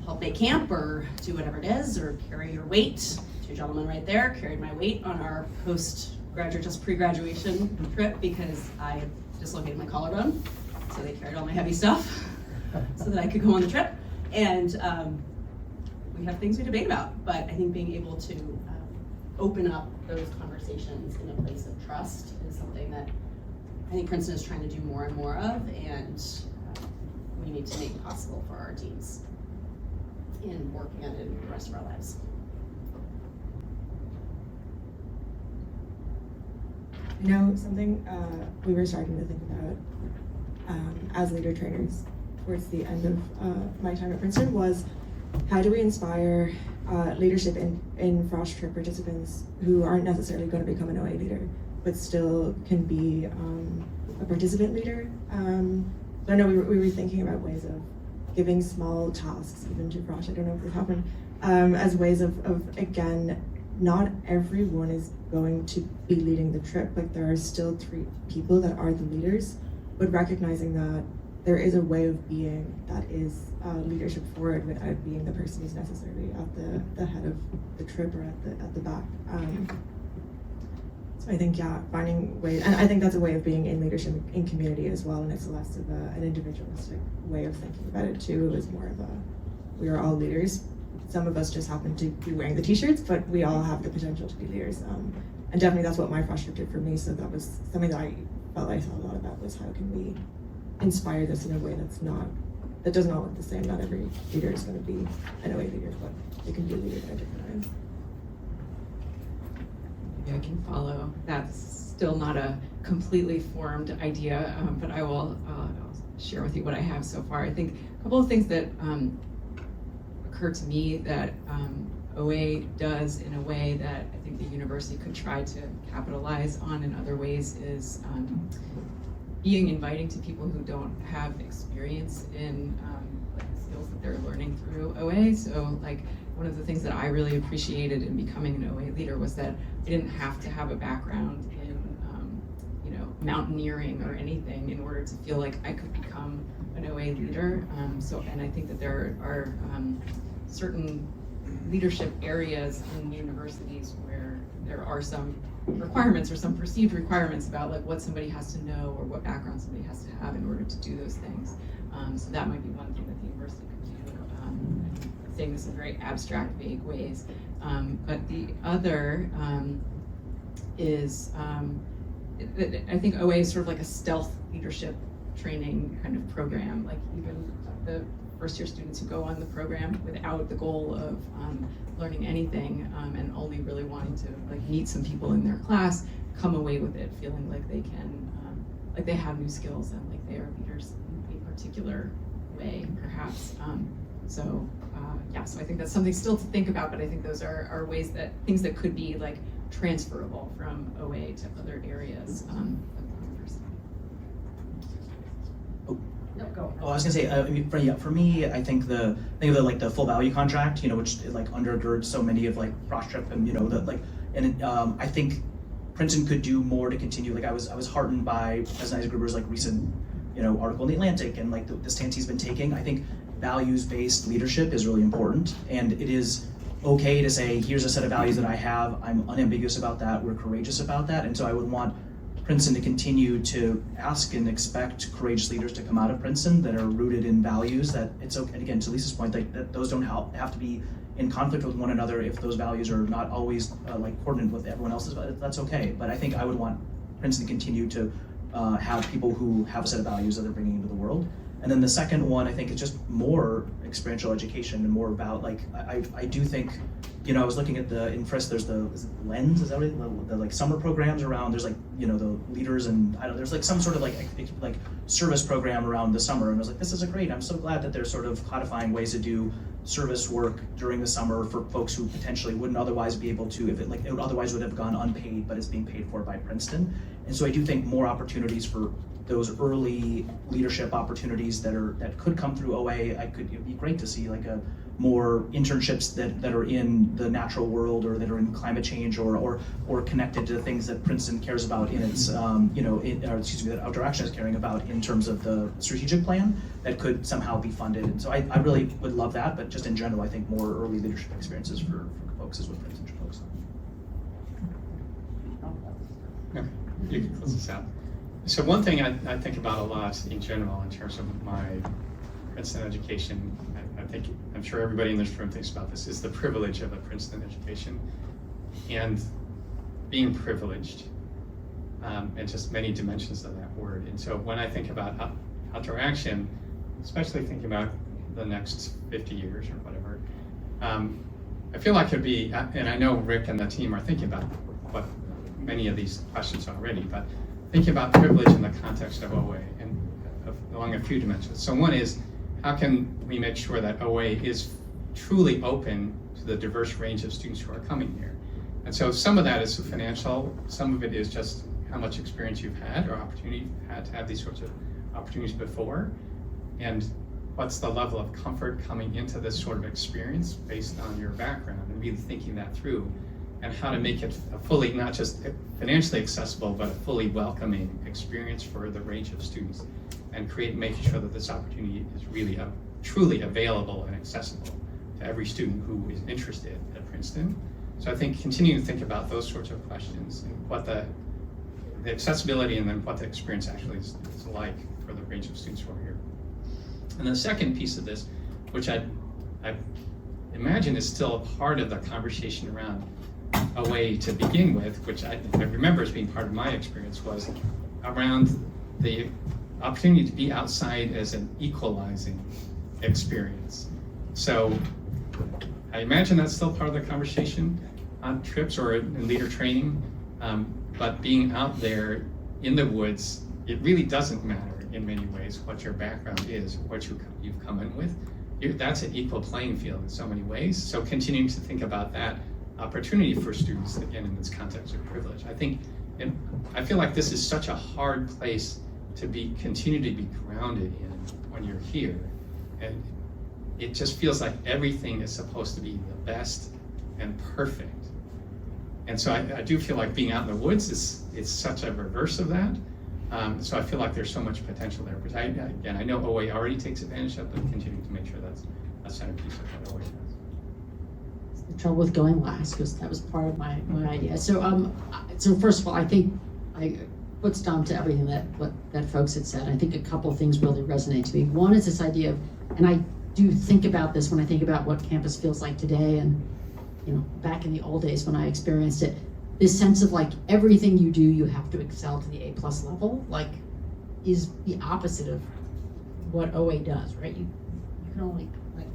help make camp or do whatever it is, or carry your weight. Two gentlemen right there carried my weight on our pre-graduation trip because I dislocated my collarbone. So they carried all my heavy stuff so that I could go on the trip. And we have things we debate about, but I think being able to open up those conversations in a place of trust is something that I think Princeton is trying to do more and more of, and we need to make possible for our teams in working on it in the rest of our lives. You know, something we were starting to think about as leader trainers towards the end of my time at Princeton was, how do we inspire leadership in Frosh Trip participants who aren't necessarily going to become an OA leader, but still can be a participant leader? So I know we were thinking about ways of giving small tasks, even to Frosh, I don't know if this happened, as ways of again, not everyone is going to be leading the trip. Like, there are still 3 people that are the leaders, but recognizing that there is a way of being that is leadership forward without being the person who's necessarily at the head of the trip or at the back. So I think, yeah, finding ways, and I think that's a way of being in leadership in community as well, and it's less of an individualistic way of thinking about it too. It was more of we are all leaders. Some of us just happen to be wearing the t-shirts, but we all have the potential to be leaders. And definitely that's what my Frosh Trip did for me, so that was something that I felt I thought a lot about, was how can we inspire this in a way that doesn't all look the same. Not every leader is going to be an OA leader, but they can be a leader in a different way. Maybe I can follow. That's still not a completely formed idea, but I'll share with you what I have so far. I think a couple of things that occur to me that OA does in a way that I think the university could try to capitalize on in other ways is being inviting to people who don't have experience in like the skills that they're learning through OA. So like one of the things that I really appreciated in becoming an OA leader was that I didn't have to have a background in mountaineering or anything in order to feel like I could become an OA leader. And I think that there are certain leadership areas in universities where there are some requirements or some perceived requirements about like what somebody has to know or what background somebody has to have in order to do those things. So that might be one thing that the university could do. I'm saying this in very abstract, vague ways. But the other is, I think OA is sort of like a stealth leadership training kind of program. Like even the first year students who go on the program without the goal of learning anything and only really wanting to like meet some people in their class, come away with it feeling like they can, like they have new skills and like they are leaders in a particular way, perhaps. So I think that's something still to think about, but I think those are ways that things that could be like transferable from OA to other areas of the university. No, go. Oh, I was gonna say, for me, I think the full value contract, which like undergirds so many of like Frosh Trip and I think Princeton could do more to continue. Like I was heartened by President Gruber's like recent, article in the Atlantic and like the stance he's been taking. I think values-based leadership is really important, and it is okay to say, here's a set of values that I have. I'm unambiguous about that. We're courageous about that, and so I would want Princeton to continue to ask and expect courageous leaders to come out of Princeton that are rooted in values that it's okay. And again, to Lisa's point, that those don't have to be in conflict with one another if those values are not always coordinated with everyone else's. That's okay. But I think I would want Princeton to continue to have people who have a set of values that they're bringing into the world. And then the second one, I think, is just more experiential education and more about, like, I do think, I was looking at in Frisk, there's is it Lens, is that what the like summer programs around, there's like, the leaders and, I don't know, there's like some sort of like service program around the summer. And I was like, this is great. I'm so glad that they're sort of codifying ways to do service work during the summer for folks who potentially wouldn't otherwise be able to, if it otherwise would have gone unpaid, but it's being paid for by Princeton. And so I do think more opportunities for those early leadership opportunities that could come through OA. It'd be great to see like more internships that are in the natural world or that are in climate change or connected to the things that Princeton cares about in its that Outdoor Action is caring about in terms of the strategic plan that could somehow be funded. And so I really would love that, but just in general, I think more early leadership experiences for folks is what Princeton should focus on. Okay, you can close this out. So one thing I think about a lot in general in terms of my Princeton education, I'm sure everybody in this room thinks about this, is the privilege of a Princeton education and being privileged, and just many dimensions of that word. And so when I think about outdoor action, especially thinking about the next 50 years or whatever, I feel like it'd be, and I know Rick and the team are thinking about what many of these questions already, but thinking about privilege in the context of OA and along a few dimensions. So one is, how can we make sure that OA is truly open to the diverse range of students who are coming here? And so some of that is financial, some of it is just how much experience you've had or opportunity you've had to have these sorts of opportunities before, and what's the level of comfort coming into this sort of experience based on your background, and really thinking that through, and how to make it a fully, not just financially accessible, but a fully welcoming experience for the range of students, and making sure that this opportunity is really truly available and accessible to every student who is interested at Princeton. So I think continuing to think about those sorts of questions and what the accessibility and then what the experience actually is like for the range of students who are here. And the second piece of this, which I imagine is still a part of the conversation around OA to begin with, which I remember as being part of my experience, was around the opportunity to be outside as an equalizing experience. So I imagine that's still part of the conversation on trips or in leader training, but being out there in the woods, it really doesn't matter in many ways what your background is, what you've come in with. That's an equal playing field in so many ways. So continuing to think about that opportunity for students, again, in this context of privilege. I feel like this is such a hard place to continue to be grounded in when you're here. And it just feels like everything is supposed to be the best and perfect. And so I do feel like being out in the woods is such a reverse of that. So I feel like there's so much potential there. But I know OA already takes advantage of, but continuing to make sure that's a centerpiece of what OA does. The trouble with going last, because that was part of my idea. So first of all, I think I put stomp to everything that folks had said. I think a couple of things really resonate to me. One is this idea of, and I do think about this when I think about what campus feels like today, and back in the old days when I experienced it, this sense of like everything you do, you have to excel to the A+ level, like is the opposite of what OA does, right? You can only, like,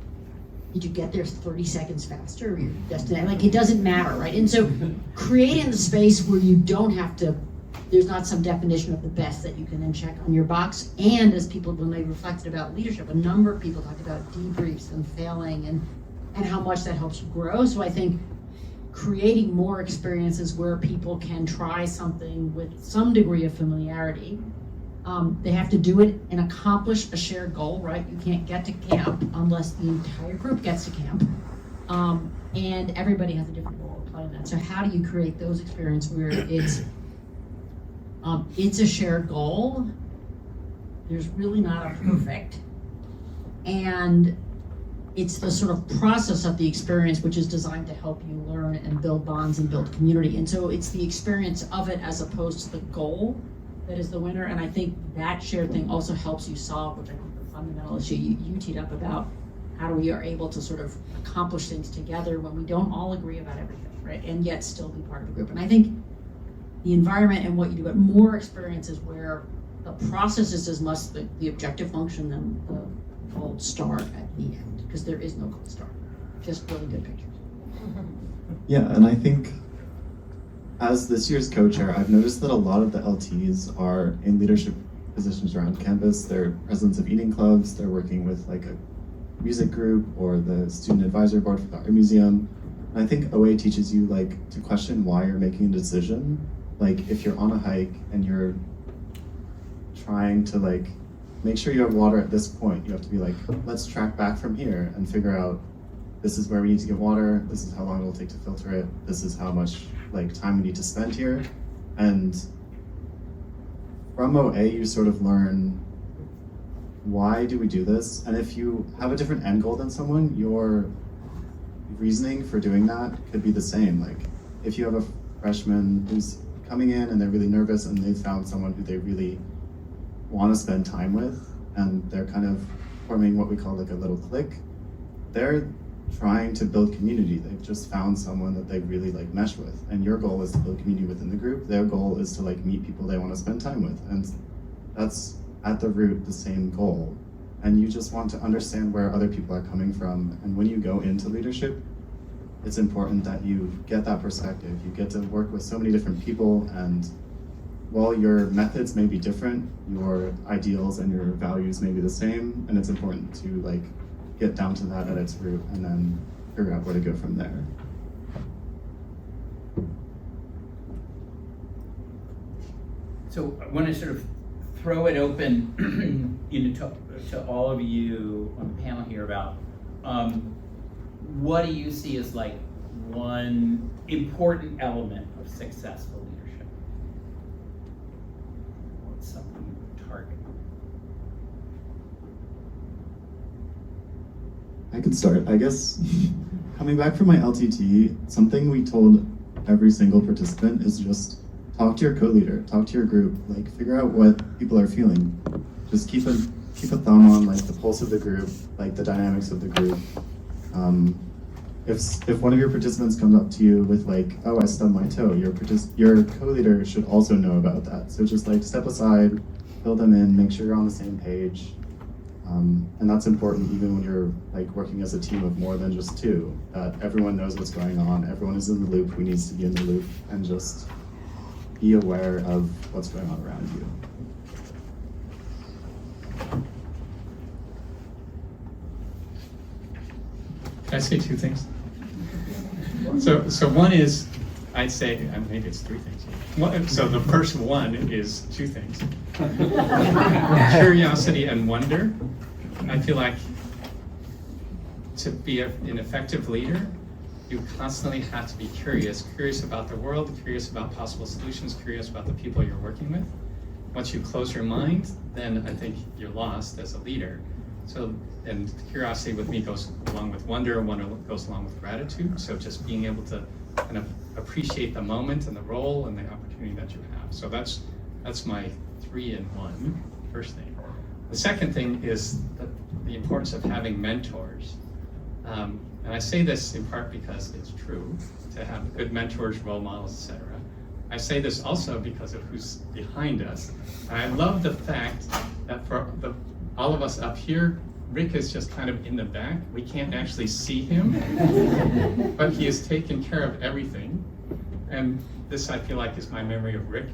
did you get there 30 seconds faster or your destination? Like, it doesn't matter, right? And so creating the space where you don't have to, there's not some definition of the best that you can then check on your box. And as people, when they reflected about leadership, a number of people talked about debriefs and failing and how much that helps you grow. So I think creating more experiences where people can try something with some degree of familiarity. They have to do it and accomplish a shared goal, right? You can't get to camp unless the entire group gets to camp. And everybody has a different role to play in that. So how do you create those experiences where it's a shared goal? There's really not a perfect. And it's the sort of process of the experience which is designed to help you learn and build bonds and build community. And so it's the experience of it as opposed to the goal that is the winner. And I think that shared thing also helps you solve, which I think the fundamental issue you teed up about, how we are able to sort of accomplish things together when we don't all agree about everything, right? And yet still be part of a group. And I think the environment and what you do, but more experiences where the process is as much the objective function than the gold star at the end, because there is no gold star, just really good pictures. Yeah, and I think as this year's co-chair, I've noticed that a lot of the LTs are in leadership positions around campus. They're presidents of eating clubs, they're working with like a music group or the student advisory board for the art museum. And I think OA teaches you like to question why you're making a decision. Like if you're on a hike and you're trying to like make sure you have water at this point, you have to be like, let's track back from here and figure out this is where we need to get water, this is how long it'll take to filter it, this is how much like time we need to spend here. And from OA you sort of learn, why do we do this? And if you have a different end goal than someone, your reasoning for doing that could be the same. Like if you have a freshman who's coming in and they're really nervous and they found someone who they really want to spend time with, and they're kind of forming what we call like a little clique, they're trying to build community. They've just found someone that they really like mesh with, and your goal is to build community within the group. Their goal is to like meet people they want to spend time with, and that's at the root the same goal. And you just want to understand where other people are coming from, and when you go into leadership, it's important that you get that perspective. You get to work with so many different people, and while your methods may be different, your ideals and your values may be the same, and it's important to like get down to that at its root and then figure out where to go from there. So I want to sort of throw it open to all of you on the panel here about what do you see as like one important element of successful leadership? What's something you would target? I could start. I guess coming back from my LTT, something we told every single participant is just talk to your co-leader, talk to your group, like figure out what people are feeling. Just keep a thumb on like the pulse of the group, like the dynamics of the group. If one of your participants comes up to you with like, oh, I stubbed my toe, your co-leader should also know about that. So just like step aside, fill them in, make sure you're on the same page. And that's important even when you're like working as a team of more than just two, that everyone knows what's going on, everyone is in the loop who needs to be in the loop, and just be aware of what's going on around you. Can I say two things? So one is, I'd say, maybe it's three things. So the first one is two things. Curiosity and wonder. I feel like to be an effective leader, you constantly have to be curious about the world, curious about possible solutions, curious about the people you're working with. Once you close your mind, then I think you're lost as a leader. So, and curiosity with me goes along with wonder goes along with gratitude. So just being able to kind of appreciate the moment and the role and the opportunity that you have. So that's my 3 in 1, first thing. The second thing is the importance of having mentors. And I say this in part because it's true, to have good mentors, role models, etc. I say this also because of who's behind us. And I love the fact that for all of us up here, Rick is just kind of in the back. We can't actually see him, but he has taken care of everything. And this, I feel like, is my memory of Rick.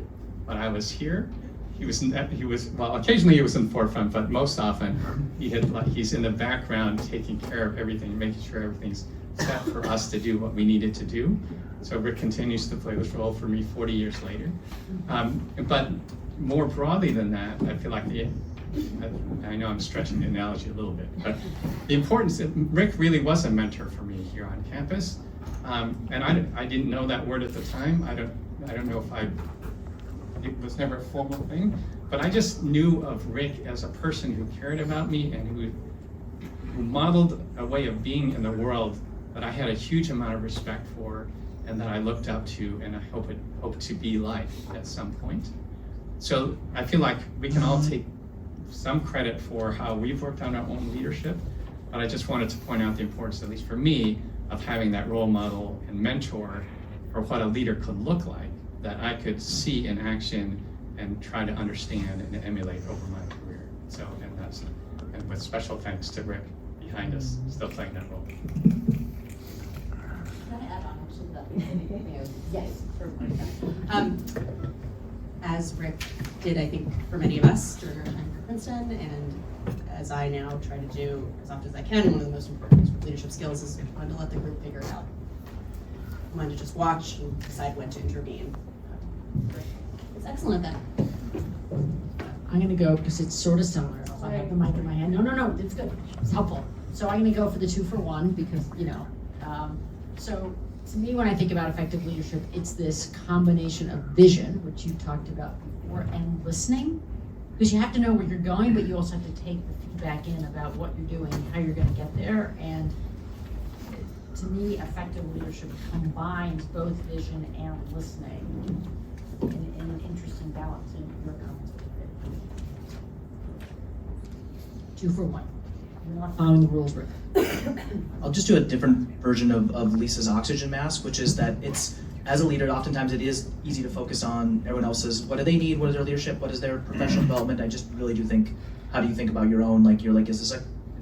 When I was here, he was well, occasionally he was in the forefront, but most often he's in the background taking care of everything, making sure everything's set for us to do what we needed to do. So Rick continues to play this role for me 40 years later. But more broadly than that, I feel like I know I'm stretching the analogy a little bit, but the importance Rick really was a mentor for me here on campus. And I didn't know that word at the time. I don't know if it was never a formal thing, but I just knew of Rick as a person who cared about me and who who modeled a way of being in the world that I had a huge amount of respect for and that I looked up to and I hope to be like at some point. So I feel like we can all take some credit for how we've worked on our own leadership, but I just wanted to point out the importance, at least for me, of having that role model and mentor for what a leader could look like that I could see in action and try to understand and emulate over my career. So, and with special thanks to Rick behind us, still playing that role. Can I add on actually that? Yes. As Rick did, I think, for many of us during our time at Princeton, and as I now try to do as often as I can, one of the most important leadership skills is to let the group figure it out. Mine to just watch and decide when to intervene. Rick is excellent at that. I'm gonna go because it's sort of similar. I have the mic in my hand. No, it's good. It's helpful. So I'm gonna go for the 2 for 1 because, so to me, when I think about effective leadership, it's this combination of vision, which you talked about before, and listening. Because you have to know where you're going, but you also have to take the feedback in about what you're doing and how you're gonna get there. And to me, effective leadership combines both vision and listening in an interesting balance in your comments. 2 for 1. You're not following the rules, Rick. I'll just do a different version of Lisa's oxygen mask, which is that it's, as a leader, oftentimes it is easy to focus on everyone else's, what do they need, what is their leadership, what is their professional development. I just really do think, how do you think about your own, is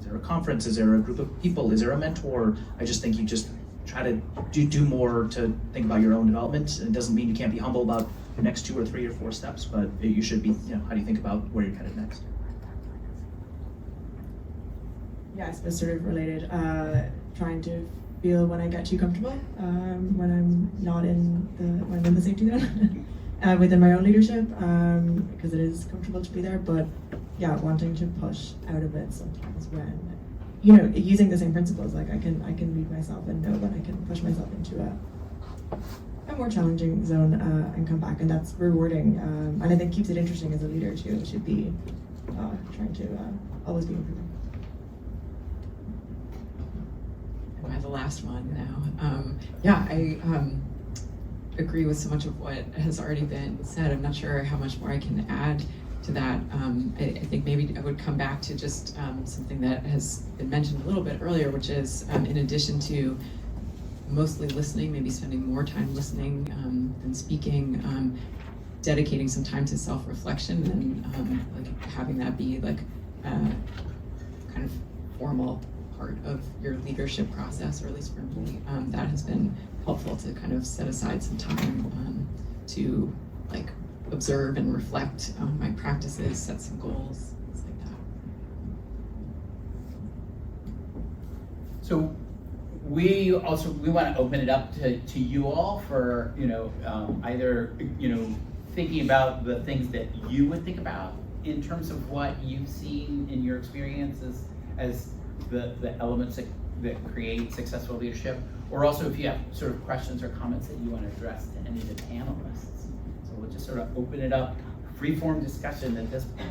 there a conference, is there a group of people, is there a mentor? I just think you just try to do more to think about your own development. It doesn't mean you can't be humble about your next 2 or 3 or 4 steps, but you should be, how do you think about where you're headed next? Yeah, I suppose sort of related, trying to feel when I get too comfortable, when I'm not when I'm in the safety zone within my own leadership, because it is comfortable to be there, but yeah, wanting to push out of it sometimes when, using the same principles, like I can lead myself and know when I can push myself into a more challenging zone and come back, and that's rewarding, and I think keeps it interesting as a leader too. It should be trying to always be improving. Am I the last one now? I agree with so much of what has already been said. I'm not sure how much more I can add to that. I think maybe I would come back to just something that has been mentioned a little bit earlier, which is in addition to mostly listening, maybe spending more time listening than speaking, dedicating some time to self-reflection and having that be kind of formal part of your leadership process, or at least for me, that has been helpful to kind of set aside some time to observe and reflect on my practices, set some goals, things like that. So we want to open it up to you all for either thinking about the things that you would think about in terms of what you've seen in your experiences as the elements that create successful leadership, or also if you have sort of questions or comments that you want to address to any of the panelists. So we'll just sort of open it up, free-form discussion at this point.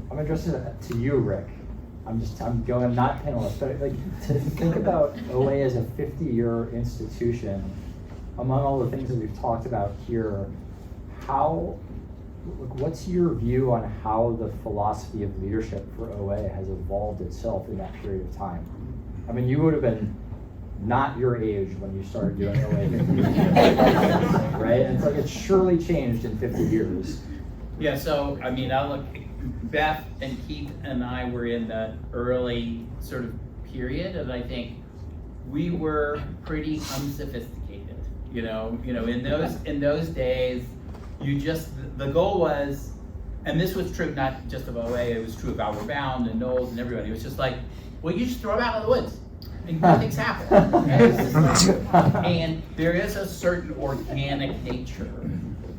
I'm addressing it to you, Rick. I'm not panelist, but to think about OA as a 50-year institution, among all the things that we've talked about here, what's your view on how the philosophy of leadership for OA has evolved itself in that period of time? I mean, you would have been not your age when you started doing OA 50 years ago, right? And it's surely changed in 50 years. Yeah, so I mean, Beth and Keith and I were in that early sort of period, and I think we were pretty unsophisticated. In those days, the goal was, and this was true not just of OA, it was true of Outward Bound and Knowles and everybody. It was just you just throw them out in the woods and good things happen. And there is a certain organic nature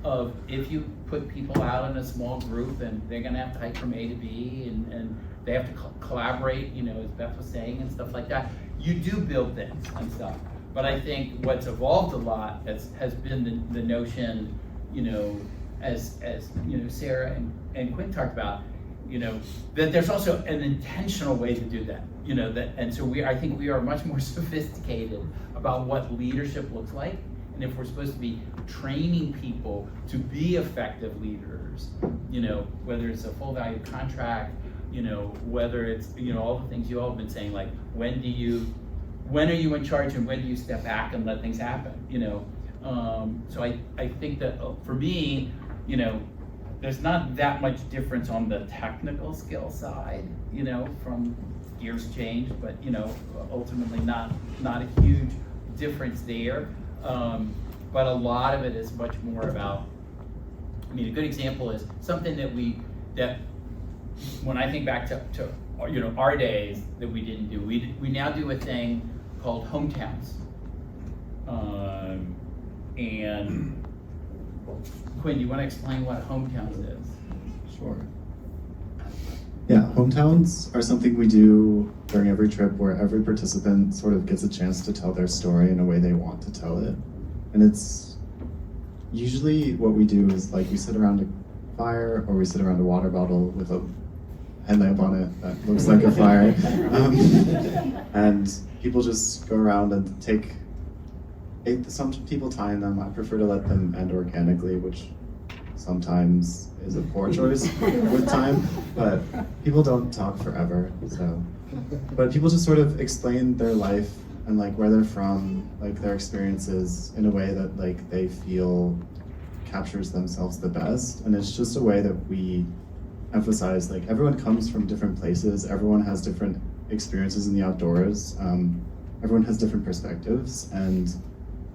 of if you put people out in a small group and they're gonna have to hike from A to B and they have to collaborate, as Beth was saying and stuff like that. You do build things and stuff. But I think what's evolved a lot has been the notion, as Sarah and Quinn talked about, that there's also an intentional way to do that, and so I think we are much more sophisticated about what leadership looks like, and if we're supposed to be training people to be effective leaders, whether it's a full value contract, whether it's, all the things you all have been saying, like when are you in charge and when do you step back and let things happen, so I think that for me, there's not that much difference on the technical skill side, from gears change, but ultimately not a huge difference there. But a lot of it is much more about, a good example is something that when I think back to our days that we didn't do, we now do a thing called hometowns. And Quinn, do you want to explain what hometowns is? Sure. Yeah, hometowns are something we do during every trip where every participant sort of gets a chance to tell their story in a way they want to tell it. And it's usually what we do is like we sit around a fire or we sit around a water bottle with a headlamp on it that looks like a fire. And people just go around and take, some people time them. I prefer to let them end organically, which sometimes is a poor choice with time, but people don't talk forever, so. But people just sort of explain their life and like where they're from, like their experiences in a way that like they feel captures themselves the best. And it's just a way that we emphasize like everyone comes from different places, everyone has different experiences in the outdoors, everyone has different perspectives, and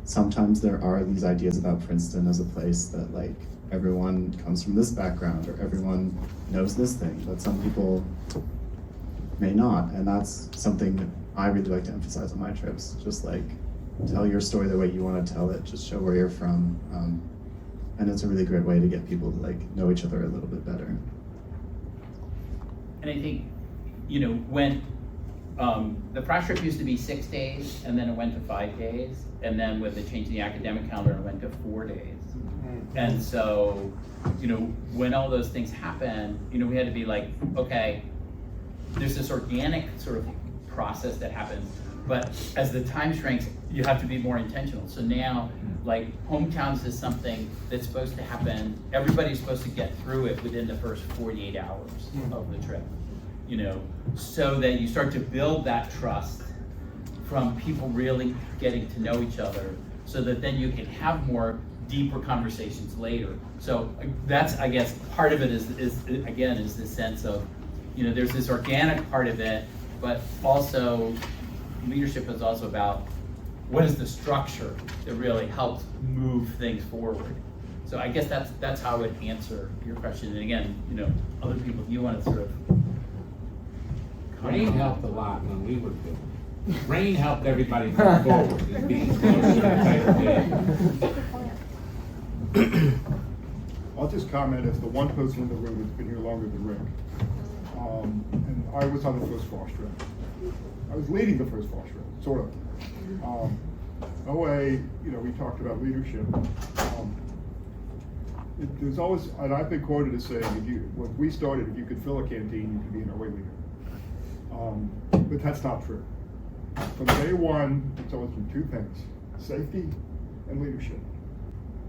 sometimes there are these ideas about Princeton as a place that like everyone comes from this background or everyone knows this thing, but some people may not, and that's something that I really like to emphasize on my trips. Just like tell your story the way you want to tell it, just show where you're from, and it's a really great way to get people to like know each other a little bit better. And I think, when the Frost trip used to be 6 days, and then it went to 5 days, and then with the change in the academic calendar, it went to 4 days. And so, when all those things happen, we had to be like, okay, there's this organic sort of process that happens, but as the time shrinks, you have to be more intentional. So now, like, hometowns is something that's supposed to happen, everybody's supposed to get through it within the first 48 hours of the trip, so that you start to build that trust from people really getting to know each other, so that then you can have more deeper conversations later. So that's, I guess, part of it is this sense of, there's this organic part of it, but also leadership is also about what is the structure that really helps move things forward. So I guess that's how I would answer your question. And again, other people, you want to sort of Rain helped a lot when we were doing. Rain helped everybody move forward and be closer. I'll just comment as the one person in the room that's been here longer than Rick. And I was on the first Frost trip. I was leading the first Frost trip, sort of. OA, we talked about leadership. There's always, and I've been quoted as saying, when we started, if you could fill a canteen, you could be an OA leader. But that's not true. From day one, it's always been two things: safety and leadership.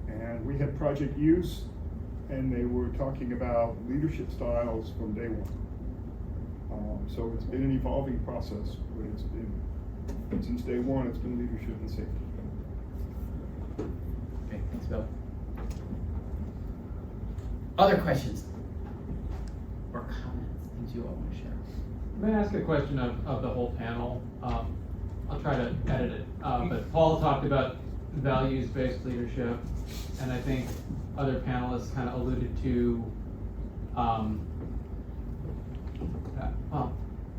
And we had project use, and they were talking about leadership styles from day one. So it's been an evolving process, but it's been, since day one, it's been leadership and safety. Okay, thanks, Bill. Other questions or comments, things you all want to share? May I ask a question of the whole panel? I'll try to edit it, but Paul talked about values-based leadership, and I think other panelists kind of alluded to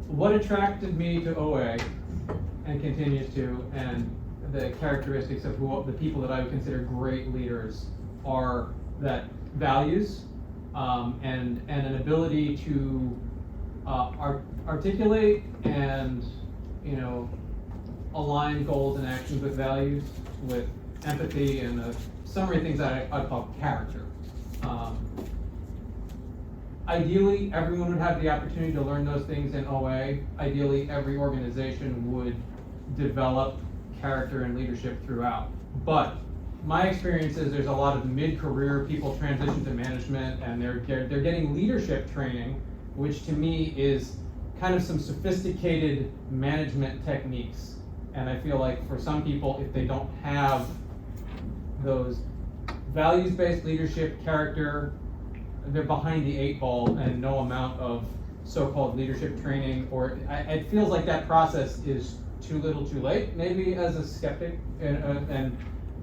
what attracted me to OA and continues to, and the characteristics of the people that I would consider great leaders are that values and an ability to articulate and align goals and actions with values, with empathy, and a summary of things that I'd call character. ideally, everyone would have the opportunity to learn those things in OA. Ideally, every organization would develop character and leadership throughout. But my experience is there's a lot of mid-career people transition to management, and they're getting leadership training, which to me is kind of some sophisticated management techniques. And I feel like for some people, if they don't have those values-based leadership, character, they're behind the 8 ball, and no amount of so-called leadership training, or it feels like that process is too little too late, maybe as a skeptic, and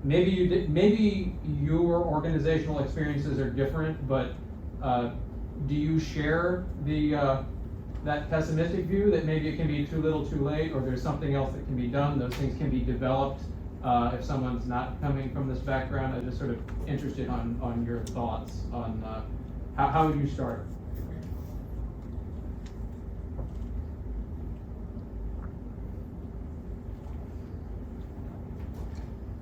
maybe your organizational experiences are different, but do you share that pessimistic view that maybe it can be too little too late, or there's something else that can be done, those things can be developed if someone's not coming from this background? I'm just sort of interested on your thoughts on how would you start?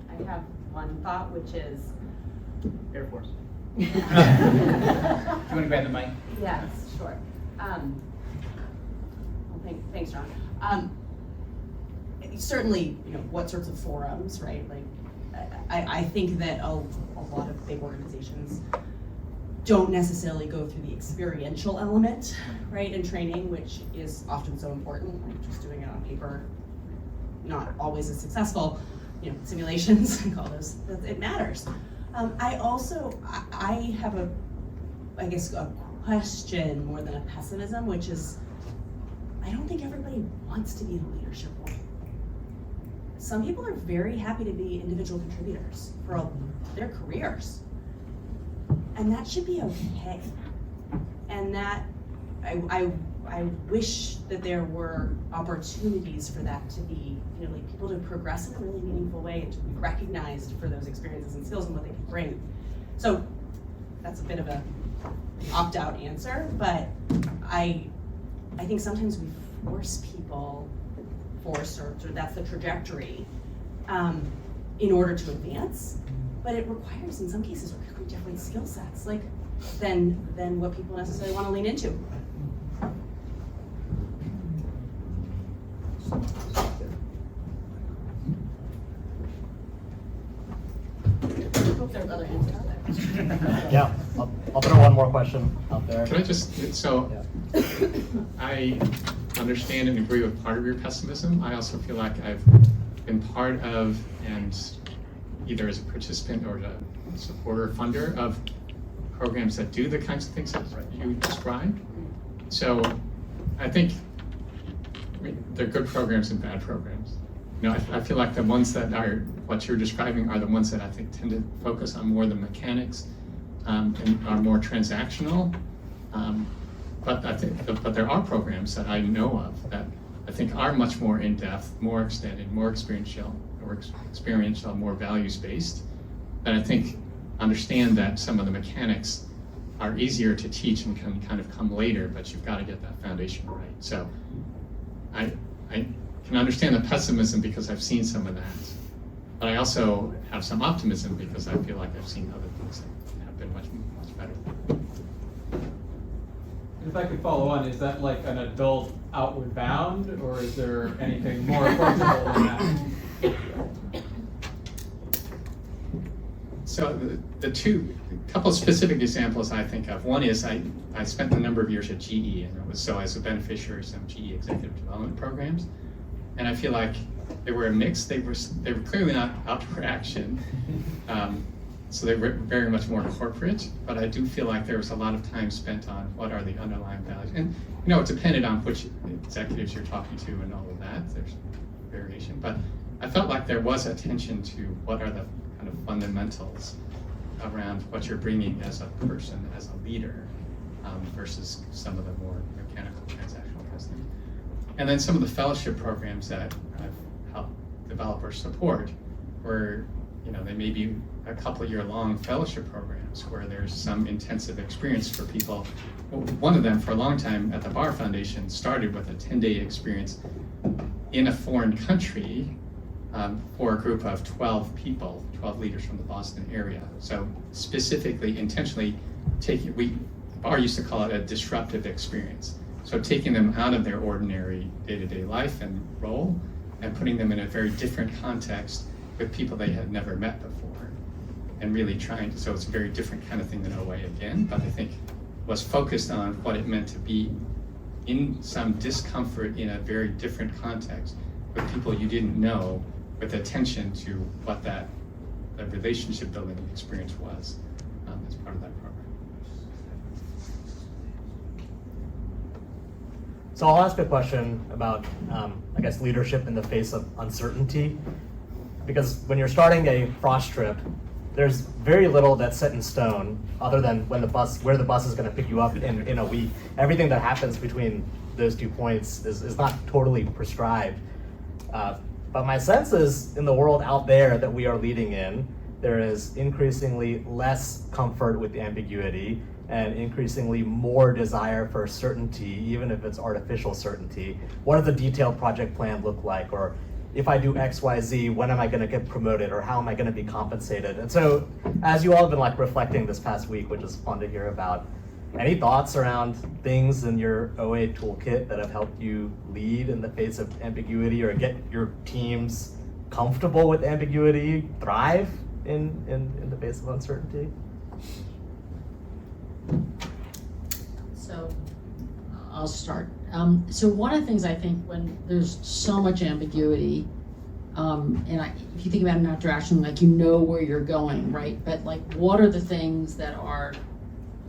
I have one thought, which is Air Force. Do you want to grab the mic? yes, sure. Well, thanks, John. Certainly, what sorts of forums, right? Like, I think that a lot of big organizations don't necessarily go through the experiential element, right, in training, which is often so important. Like just doing it on paper, not always as successful. Simulations and all those, it matters. I have a question more than a pessimism, which is, I don't think everybody wants to be in a leadership role. Some people are very happy to be individual contributors for their careers. And that should be okay. And that, I wish that there were opportunities for that to be, like people to progress in a really meaningful way and to be recognized for those experiences and skills and what they can bring. So that's a bit of a opt-out answer, but I think sometimes we force people, or that's the trajectory, in order to advance, but it requires in some cases really different skill sets, like than what people necessarily want to lean into. I hope there are other hands out there. Yeah, I'll throw one more question out there. Can I just, I understand and agree with part of your pessimism. I also feel like I've been part of, and either as a participant or a supporter, funder of programs that do the kinds of things that you described. So I think they're good programs and bad programs. I feel like the ones that are what you're describing are the ones that I think tend to focus on more the mechanics and are more transactional. But there are programs that I know of that I think are much more in-depth, more extended, more experiential, more values-based, that I think understand that some of the mechanics are easier to teach and can kind of come later, but you've got to get that foundation right. So I can understand the pessimism because I've seen some of that, but I also have some optimism because I feel like I've seen other things that have been much better. If I could follow on, is that like an adult Outward Bound, or is there anything more approachable than that? So the couple of specific examples I think of. One is I spent a number of years at GE, and it was so as a beneficiary of some GE executive development programs, and I feel like they were a mix. They were clearly not outward action, so they were very much more corporate. But I do feel like there was a lot of time spent on what are the underlying values, and it depended on which executives you're talking to and all of that. There's variation, but I felt like there was attention to what are the kind of fundamentals around what you're bringing as a person, as a leader, versus some of the more mechanical, transactional kinds of things. And then some of the fellowship programs that I've helped develop or support were, they may be a couple-year-long fellowship programs where there's some intensive experience for people. One of them, for a long time at the Barr Foundation, started with a 10-day experience in a foreign country for a group of 12 people, 12 leaders from the Boston area. So specifically, intentionally, Barr used to call it a disruptive experience. So taking them out of their ordinary day-to-day life and role and putting them in a very different context with people they had never met before, and really trying to, so it's a very different kind of thing than OA again, but I think was focused on what it meant to be in some discomfort in a very different context with people you didn't know, with attention to what that relationship building experience was as part of that program. So I'll ask a question about, I guess, leadership in the face of uncertainty. Because when you're starting a frost trip, there's very little that's set in stone other than where the bus is going to pick you up in a week. Everything that happens between those 2 points is not totally prescribed. But my sense is in the world out there that we are leading in, there is increasingly less comfort with ambiguity and increasingly more desire for certainty, even if it's artificial certainty. What does a detailed project plan look like? Or if I do X, Y, Z, when am I going to get promoted, or how am I going to be compensated? And so, as you all have been like reflecting this past week, which is fun to hear about, any thoughts around things in your OA toolkit that have helped you lead in the face of ambiguity, or get your teams comfortable with ambiguity, thrive in the face of uncertainty? So I'll start. So one of the things I think when there's so much ambiguity, if you think about an interaction, like you know where you're going, right? But like, what are the things that are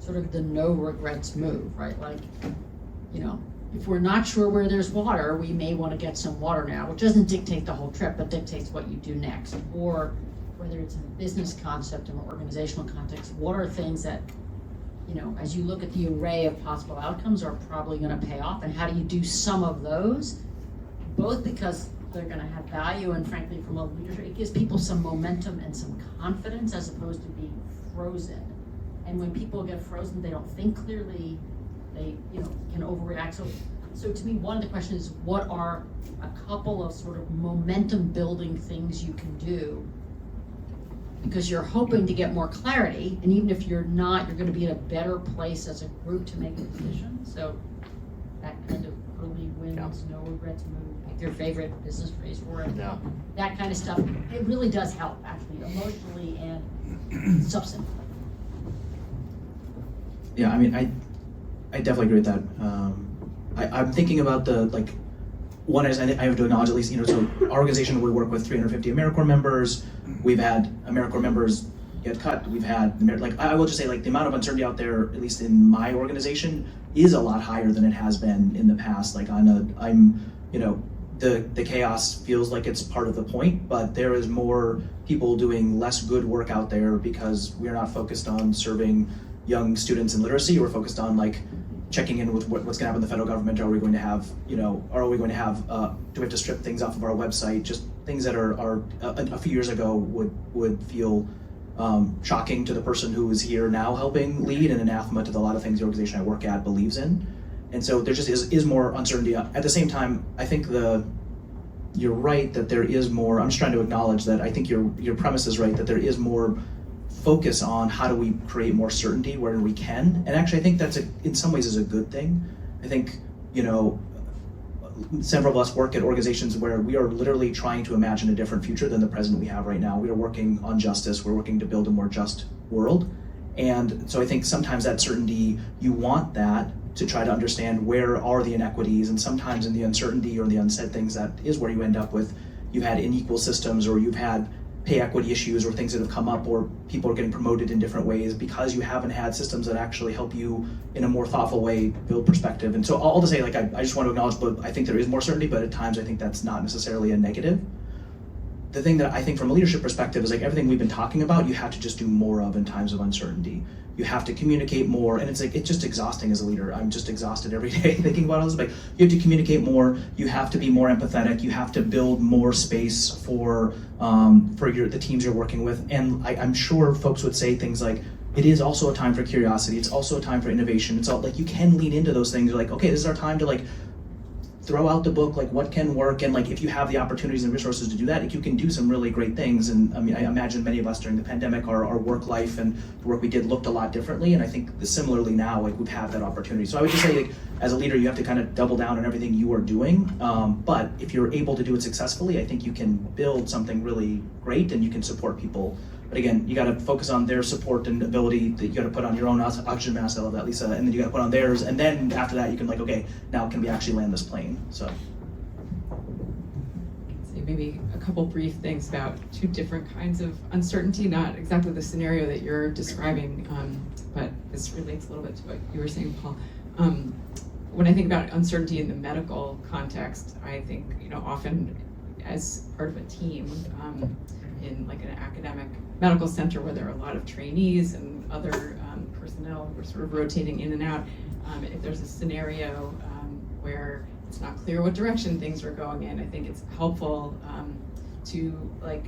sort of the no regrets move, right? Like, you know, if we're not sure where there's water, we may want to get some water now, which doesn't dictate the whole trip, but dictates what you do next. Or whether it's in a business concept or an organizational context, what are things that, you know, as you look at the array of possible outcomes, are probably going to pay off, and how do you do some of those, both because they're going to have value, and frankly, from a leadership, it gives people some momentum and some confidence as opposed to being frozen. And when people get frozen, they don't think clearly, they, you know, can overreact. So to me, one of the questions is, what are a couple of sort of momentum building things you can do? Because you're hoping to get more clarity, and even if you're not, you're going to be in a better place as a group to make a decision. So that kind of early wins, no regrets move, pick your favorite business phrase for it. Yeah. That kind of stuff, it really does help, actually, emotionally and substantively. Yeah, I mean, I definitely agree with that. I'm thinking about the, like, one is I have to acknowledge, at least, you know, so our organization, we work with 350 AmeriCorps members. We've had AmeriCorps members get cut. We've had, like, I will just say, like, the amount of uncertainty out there, at least in my organization, is a lot higher than it has been in the past. Like, you know, the chaos feels like it's part of the point, but there is more people doing less good work out there because we're not focused on serving young students in literacy. We're focused on, like, checking in with what's going to happen in the federal government. Are we going to have, you know, do we have to strip things off of our website? Just things that are a few years ago would feel shocking to the person who is here now helping lead, and anathema to a lot of things the organization I work at believes in. And so there just is more uncertainty. At the same time, I think you're right that there is more. I'm just trying to acknowledge that I think your premise is right, that there is more focus on how do we create more certainty where we can. And actually, I think that's in some ways is a good thing. I think, you know, several of us work at organizations where we are literally trying to imagine a different future than the present we have right now. We are working on justice. We're working to build a more just world. And so I think sometimes that certainty, you want that to try to understand where are the inequities, and sometimes in the uncertainty or the unsaid things, that is where you end up with, you've had unequal systems, or you've had pay equity issues, or things that have come up, or people are getting promoted in different ways because you haven't had systems that actually help you in a more thoughtful way build perspective. And so all to say, like, I just want to acknowledge, but I think there is more certainty, but at times I think that's not necessarily a negative. The thing that I think from a leadership perspective is, like, everything we've been talking about, you have to just do more of in times of uncertainty. You have to communicate more, and it's like, it's just exhausting as a leader. I'm just exhausted every day thinking about all this. Like, you have to communicate more, you have to be more empathetic, you have to build more space for the teams you're working with. And I'm sure folks would say things like, it is also a time for curiosity, it's also a time for innovation. It's all like, you can lean into those things. You're like, okay, this is our time to, like, throw out the book, like what can work, and like if you have the opportunities and resources to do that, like, you can do some really great things. And I mean, I imagine many of us during the pandemic, our work life and the work we did looked a lot differently, and I think similarly now, like we have that opportunity. So I would just say, like, as a leader, you have to kind of double down on everything you are doing, but if you're able to do it successfully, I think you can build something really great and you can support people. But again, you got to focus on their support and ability. That you got to put on your own oxygen mask. I love that, Lisa. And then you got to put on theirs. And then after that, you can like, okay, now can we actually land this plane? So. Say maybe a couple brief things about two different kinds of uncertainty. Not exactly the scenario that you're describing, but this relates a little bit to what you were saying, Paul. When I think about uncertainty in the medical context, I think often as part of a team in like an academic medical center where there are a lot of trainees and other personnel who are sort of rotating in and out, if there's a scenario where it's not clear what direction things are going in, I think it's helpful to like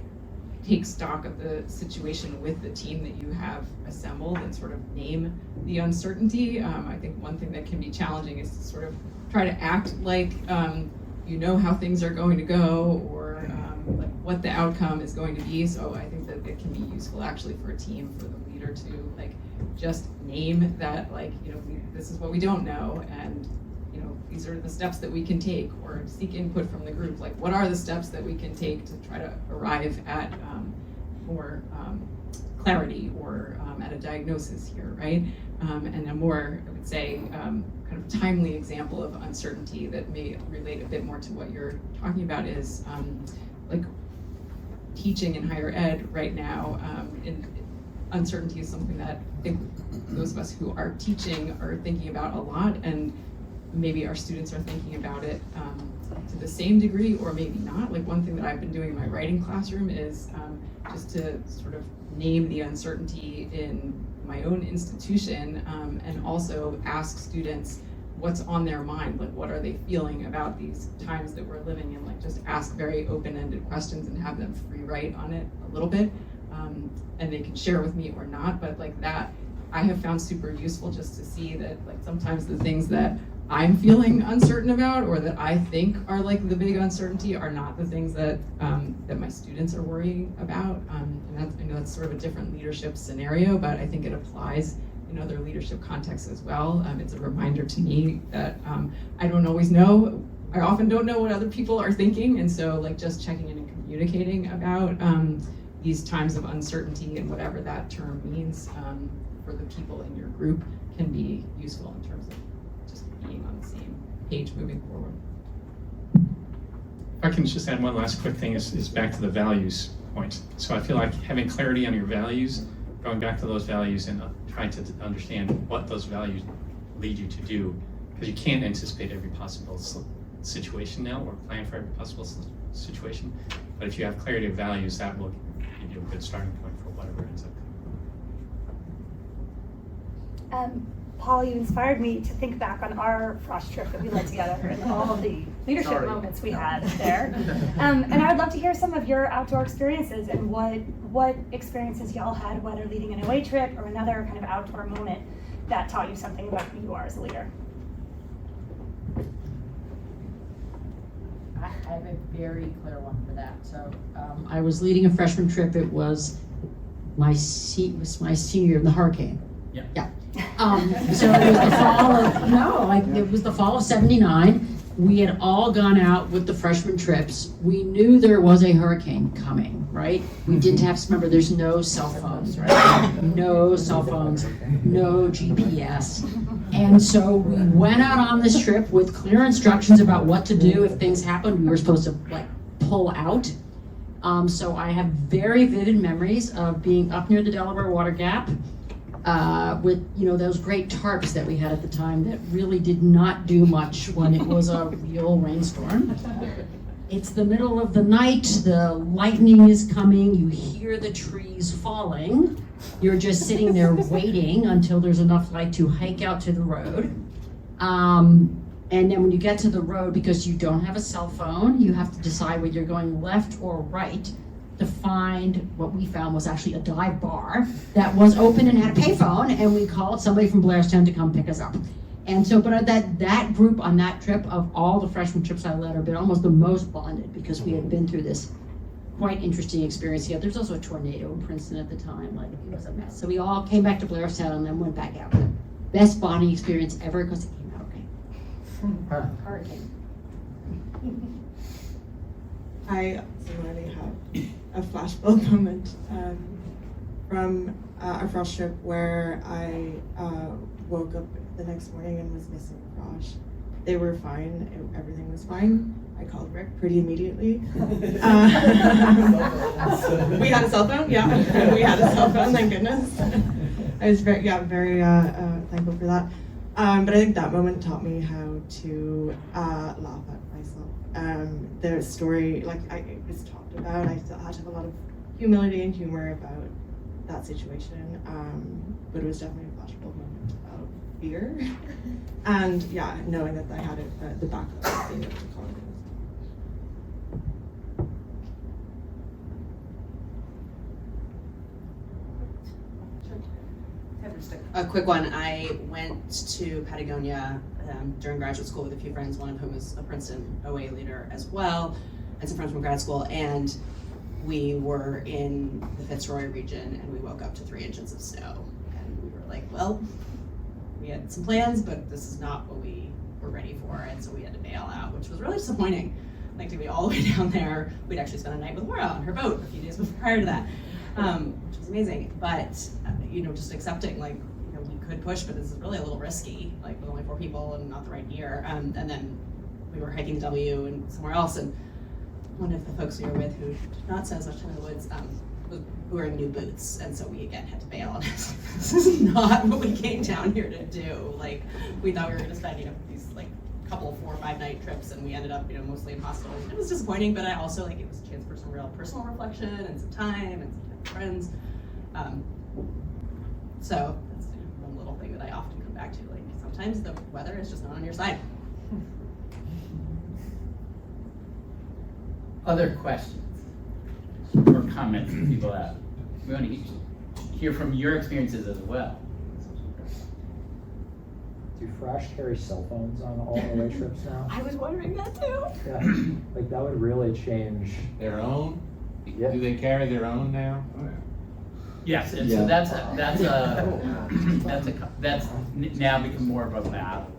take stock of the situation with the team that you have assembled and sort of name the uncertainty. I think one thing that can be challenging is to sort of try to act like you know how things are going to go, or like what the outcome is going to be. So I think that it can be useful actually for a team, for the leader to like just name that, like, this is what we don't know, and these are the steps that we can take, or seek input from the group. Like, what are the steps that we can take to try to arrive at more clarity, or at a diagnosis here, right? And a more, I would say, kind of timely example of uncertainty that may relate a bit more to what you're talking about is like teaching in higher ed right now. Uncertainty is something that I think those of us who are teaching are thinking about a lot, and maybe our students are thinking about it to the same degree, or maybe not. Like, one thing that I've been doing in my writing classroom is just to sort of name the uncertainty in my own institution, and also ask students what's on their mind, like what are they feeling about these times that we're living in, like just ask very open-ended questions and have them free write on it a little bit, and they can share with me or not, but like that I have found super useful, just to see that like sometimes the things that I'm feeling uncertain about, or that I think are like the big uncertainty, are not the things that that my students are worrying about. And that's, I know that's sort of a different leadership scenario, but I think it applies in other leadership contexts as well. It's a reminder to me that I don't always know. I often don't know what other people are thinking, and so like just checking in and communicating about these times of uncertainty and whatever that term means for the people in your group can be useful in terms of just being on the same page moving forward. If I can just add one last quick thing, is back to the values point. So I feel like having clarity on your values, going back to those values and trying to understand what those values lead you to do, because you can't anticipate every possible situation now, or plan for every possible situation. But if you have clarity of values, that will give you a good starting point for whatever ends up coming. Paul, you inspired me to think back on our frost trip that we led together and all of the leadership moments we had there. And I would love to hear some of your outdoor experiences and what experiences y'all had, whether leading an OA trip or another kind of outdoor moment that taught you something about who you are as a leader. I have a very clear one for that. So I was leading a freshman trip. It was my senior in the hurricane. Yeah. So it was the fall of, it was the fall of '79. We had all gone out with the freshman trips. We knew there was a hurricane coming, right? We didn't have to remember, there's no cell phones, right? No cell phones, no GPS. And so we went out on this trip with clear instructions about what to do if things happened. We were supposed to like pull out. So I have very vivid memories of being up near the Delaware Water Gap, with those great tarps that we had at the time that really did not do much when it was a real rainstorm. It's the middle of the night, the lightning is coming, you hear the trees falling. You're just sitting there waiting until there's enough light to hike out to the road. And then when you get to the road, because you don't have a cell phone, you have to decide whether you're going left or right to find what we found was actually a dive bar that was open and had a payphone, and we called somebody from Blairstown to come pick us up. And so, but that group on that trip, of all the freshman trips I led, have been almost the most bonded, because we had been through this quite interesting experience here. There's also a tornado in Princeton at the time, like it was a mess. So we all came back to Blairstown and then went back out. Best bonding experience ever, because it came out okay. Hurricane. I similarly have a flashbulb moment from a frosh trip where I woke up the next morning and was missing a frosh. They were fine, everything was fine. I called Rick pretty immediately. We had a cell phone, yeah. We had a cell phone, thank goodness. I was very thankful for that. But I think that moment taught me how to laugh at myself. The story, like it was talked about, I still had to have a lot of humility and humor about that situation. But it was definitely a flashbulb moment of fear. And yeah, knowing that I had it, the backup of being able to call it. A quick one. I went to Patagonia during graduate school with a few friends, one of whom is a Princeton OA leader as well, and some friends from grad school, and we were in the Fitzroy region, and we woke up to 3 inches of snow, and we were like, well, we had some plans, but this is not what we were ready for, and so we had to bail out, which was really disappointing. Like, to be all the way down there, we'd actually spent a night with Laura on her boat a few days prior to that, which was amazing. But just accepting, like, we could push, but this is really a little risky, like with only 4 people and not the right gear. And then we were hiking the W and somewhere else, and one of the folks we were with, who did not spend as much time in the woods, was wearing new boots, and so we again had to bail on it. This is not what we came down here to do. Like, we thought we were going to spend these like couple of 4 or 5 night trips, and we ended up mostly in hostels. It was disappointing, but I also it was a chance for some real personal reflection and some time and some time with friends. So that's one little thing that I often come back to. Like, sometimes the weather is just not on your side. Other questions or comments that people have? We want to hear from your experiences as well. Do Fresh carry cell phones on all OA trips now? I was wondering that too. Yeah, like that would really change. Their own? Yeah. Do they carry their own now? Yes, and so that's now become more of a battle.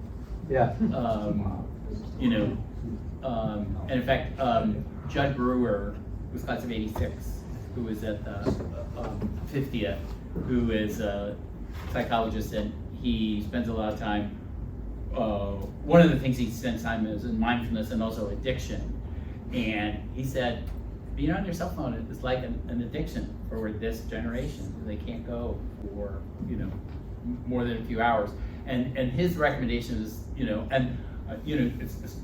Yeah. And in fact, Judd Brewer, who's class of '86, who was at the 50th, who is a psychologist, and he spends a lot of time. One of the things he spends time is in mindfulness and also addiction, and he said, being on your cell phone is like an addiction for this generation. They can't go for more than a few hours, and his recommendation is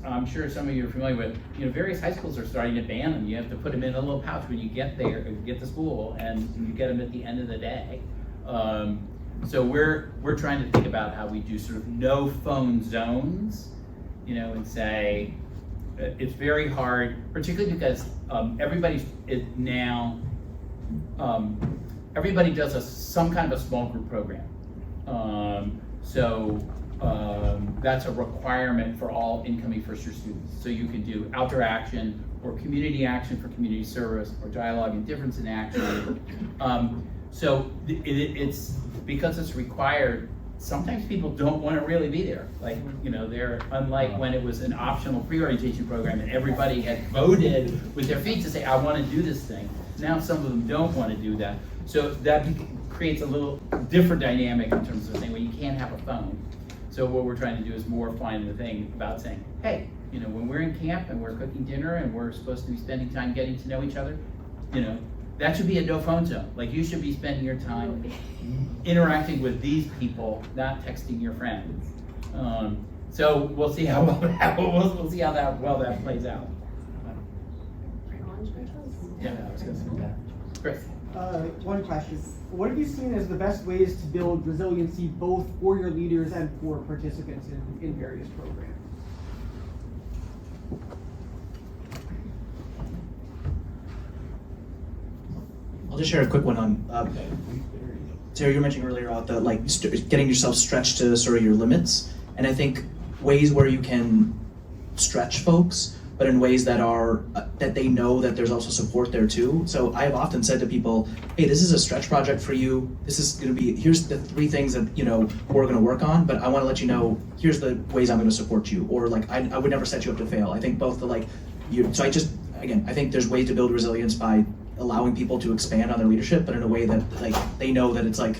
I'm sure some of you are familiar with various high schools are starting to ban them. You have to put them in a little pouch when you get there, get to school, and you get them at the end of the day. So we're trying to think about how we do sort of no phone zones, and say it's very hard, particularly because everybody does some kind of a small group program. That's a requirement for all incoming first-year students. So you can do outdoor action or community action for community service or dialogue and difference in action. It's because it's required. Sometimes people don't want to really be there. Like, they're unlike when it was an optional pre-orientation program and everybody had voted with their feet to say, I want to do this thing. Now some of them don't want to do that. So that creates a little different dynamic in terms of saying, well, you can't have a phone. So what we're trying to do is more find the thing about saying, hey, when we're in camp and we're cooking dinner and we're supposed to be spending time getting to know each other, that should be a no phone zone. Like, you should be spending your time interacting with these people, not texting your friends. So we'll see how well that plays out. Yeah, I was going to say that. Chris. One question. What have you seen as the best ways to build resiliency both for your leaders and for participants in various programs? I'll just share a quick one on, Sarah, you were mentioning earlier about the getting yourself stretched to sort of your limits. And I think ways where you can stretch folks, but in ways that are that they know that there's also support there too. So I have often said to people, hey, this is a stretch project for you. This is going to be, here's the 3 things that, you know, we're going to work on, but I want to let you know, here's the ways I'm going to support you. Or like, I would never set you up to fail. I think both the like, so I think there's ways to build resilience by allowing people to expand on their leadership, but in a way that like, they know that it's like,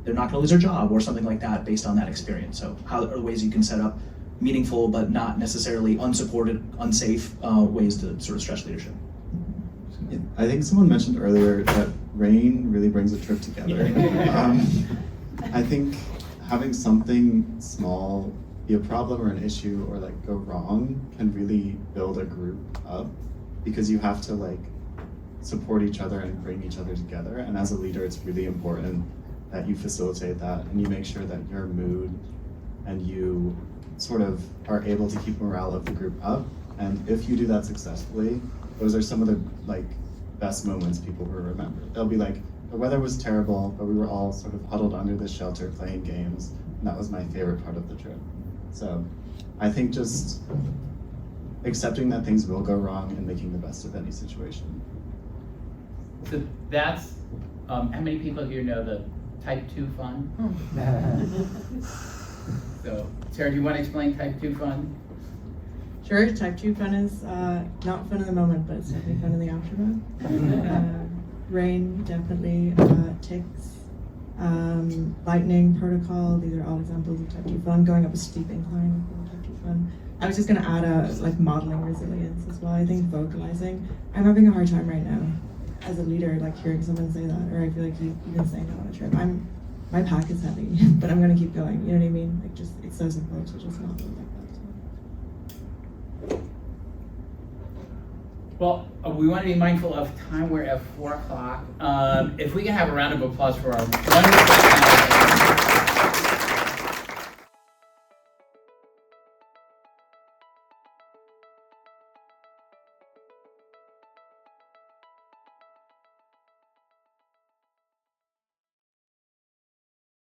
they're not going to lose their job or something like that based on that experience. So how are the ways you can set up meaningful but not necessarily unsupported, unsafe ways to sort of stretch leadership? Yeah, I think someone mentioned earlier that rain really brings a trip together. I think having something small be a problem or an issue or like go wrong can really build a group up, because you have to like support each other and bring each other together. And as a leader, it's really important that you facilitate that and you make sure that your mood and you sort of are able to keep morale of the group up. And if you do that successfully, those are some of the like best moments people will remember. They'll be like, the weather was terrible, but we were all sort of huddled under this shelter playing games, and that was my favorite part of the trip. So I think just accepting that things will go wrong and making the best of any situation. So that's, how many people here know the type 2 fun? So, Sarah, do you want to explain type 2 fun? Sure, type 2 fun is not fun in the moment, but it's definitely fun in the aftermath. Rain, definitely. Ticks, lightning protocol, these are all examples of type 2 fun. Going up a steep incline, type 2 fun. I was just going to add like modeling resilience as well. I think vocalizing. I'm having a hard time right now as a leader, like hearing someone say that, or I feel like you've been saying that on a trip. My pack is heavy, but I'm gonna keep going. You know what I mean? Like just, it's so simple to just not do it like that. Well, we want to be mindful of time. We're at 4 o'clock. If we can have a round of applause for our wonderful panelists.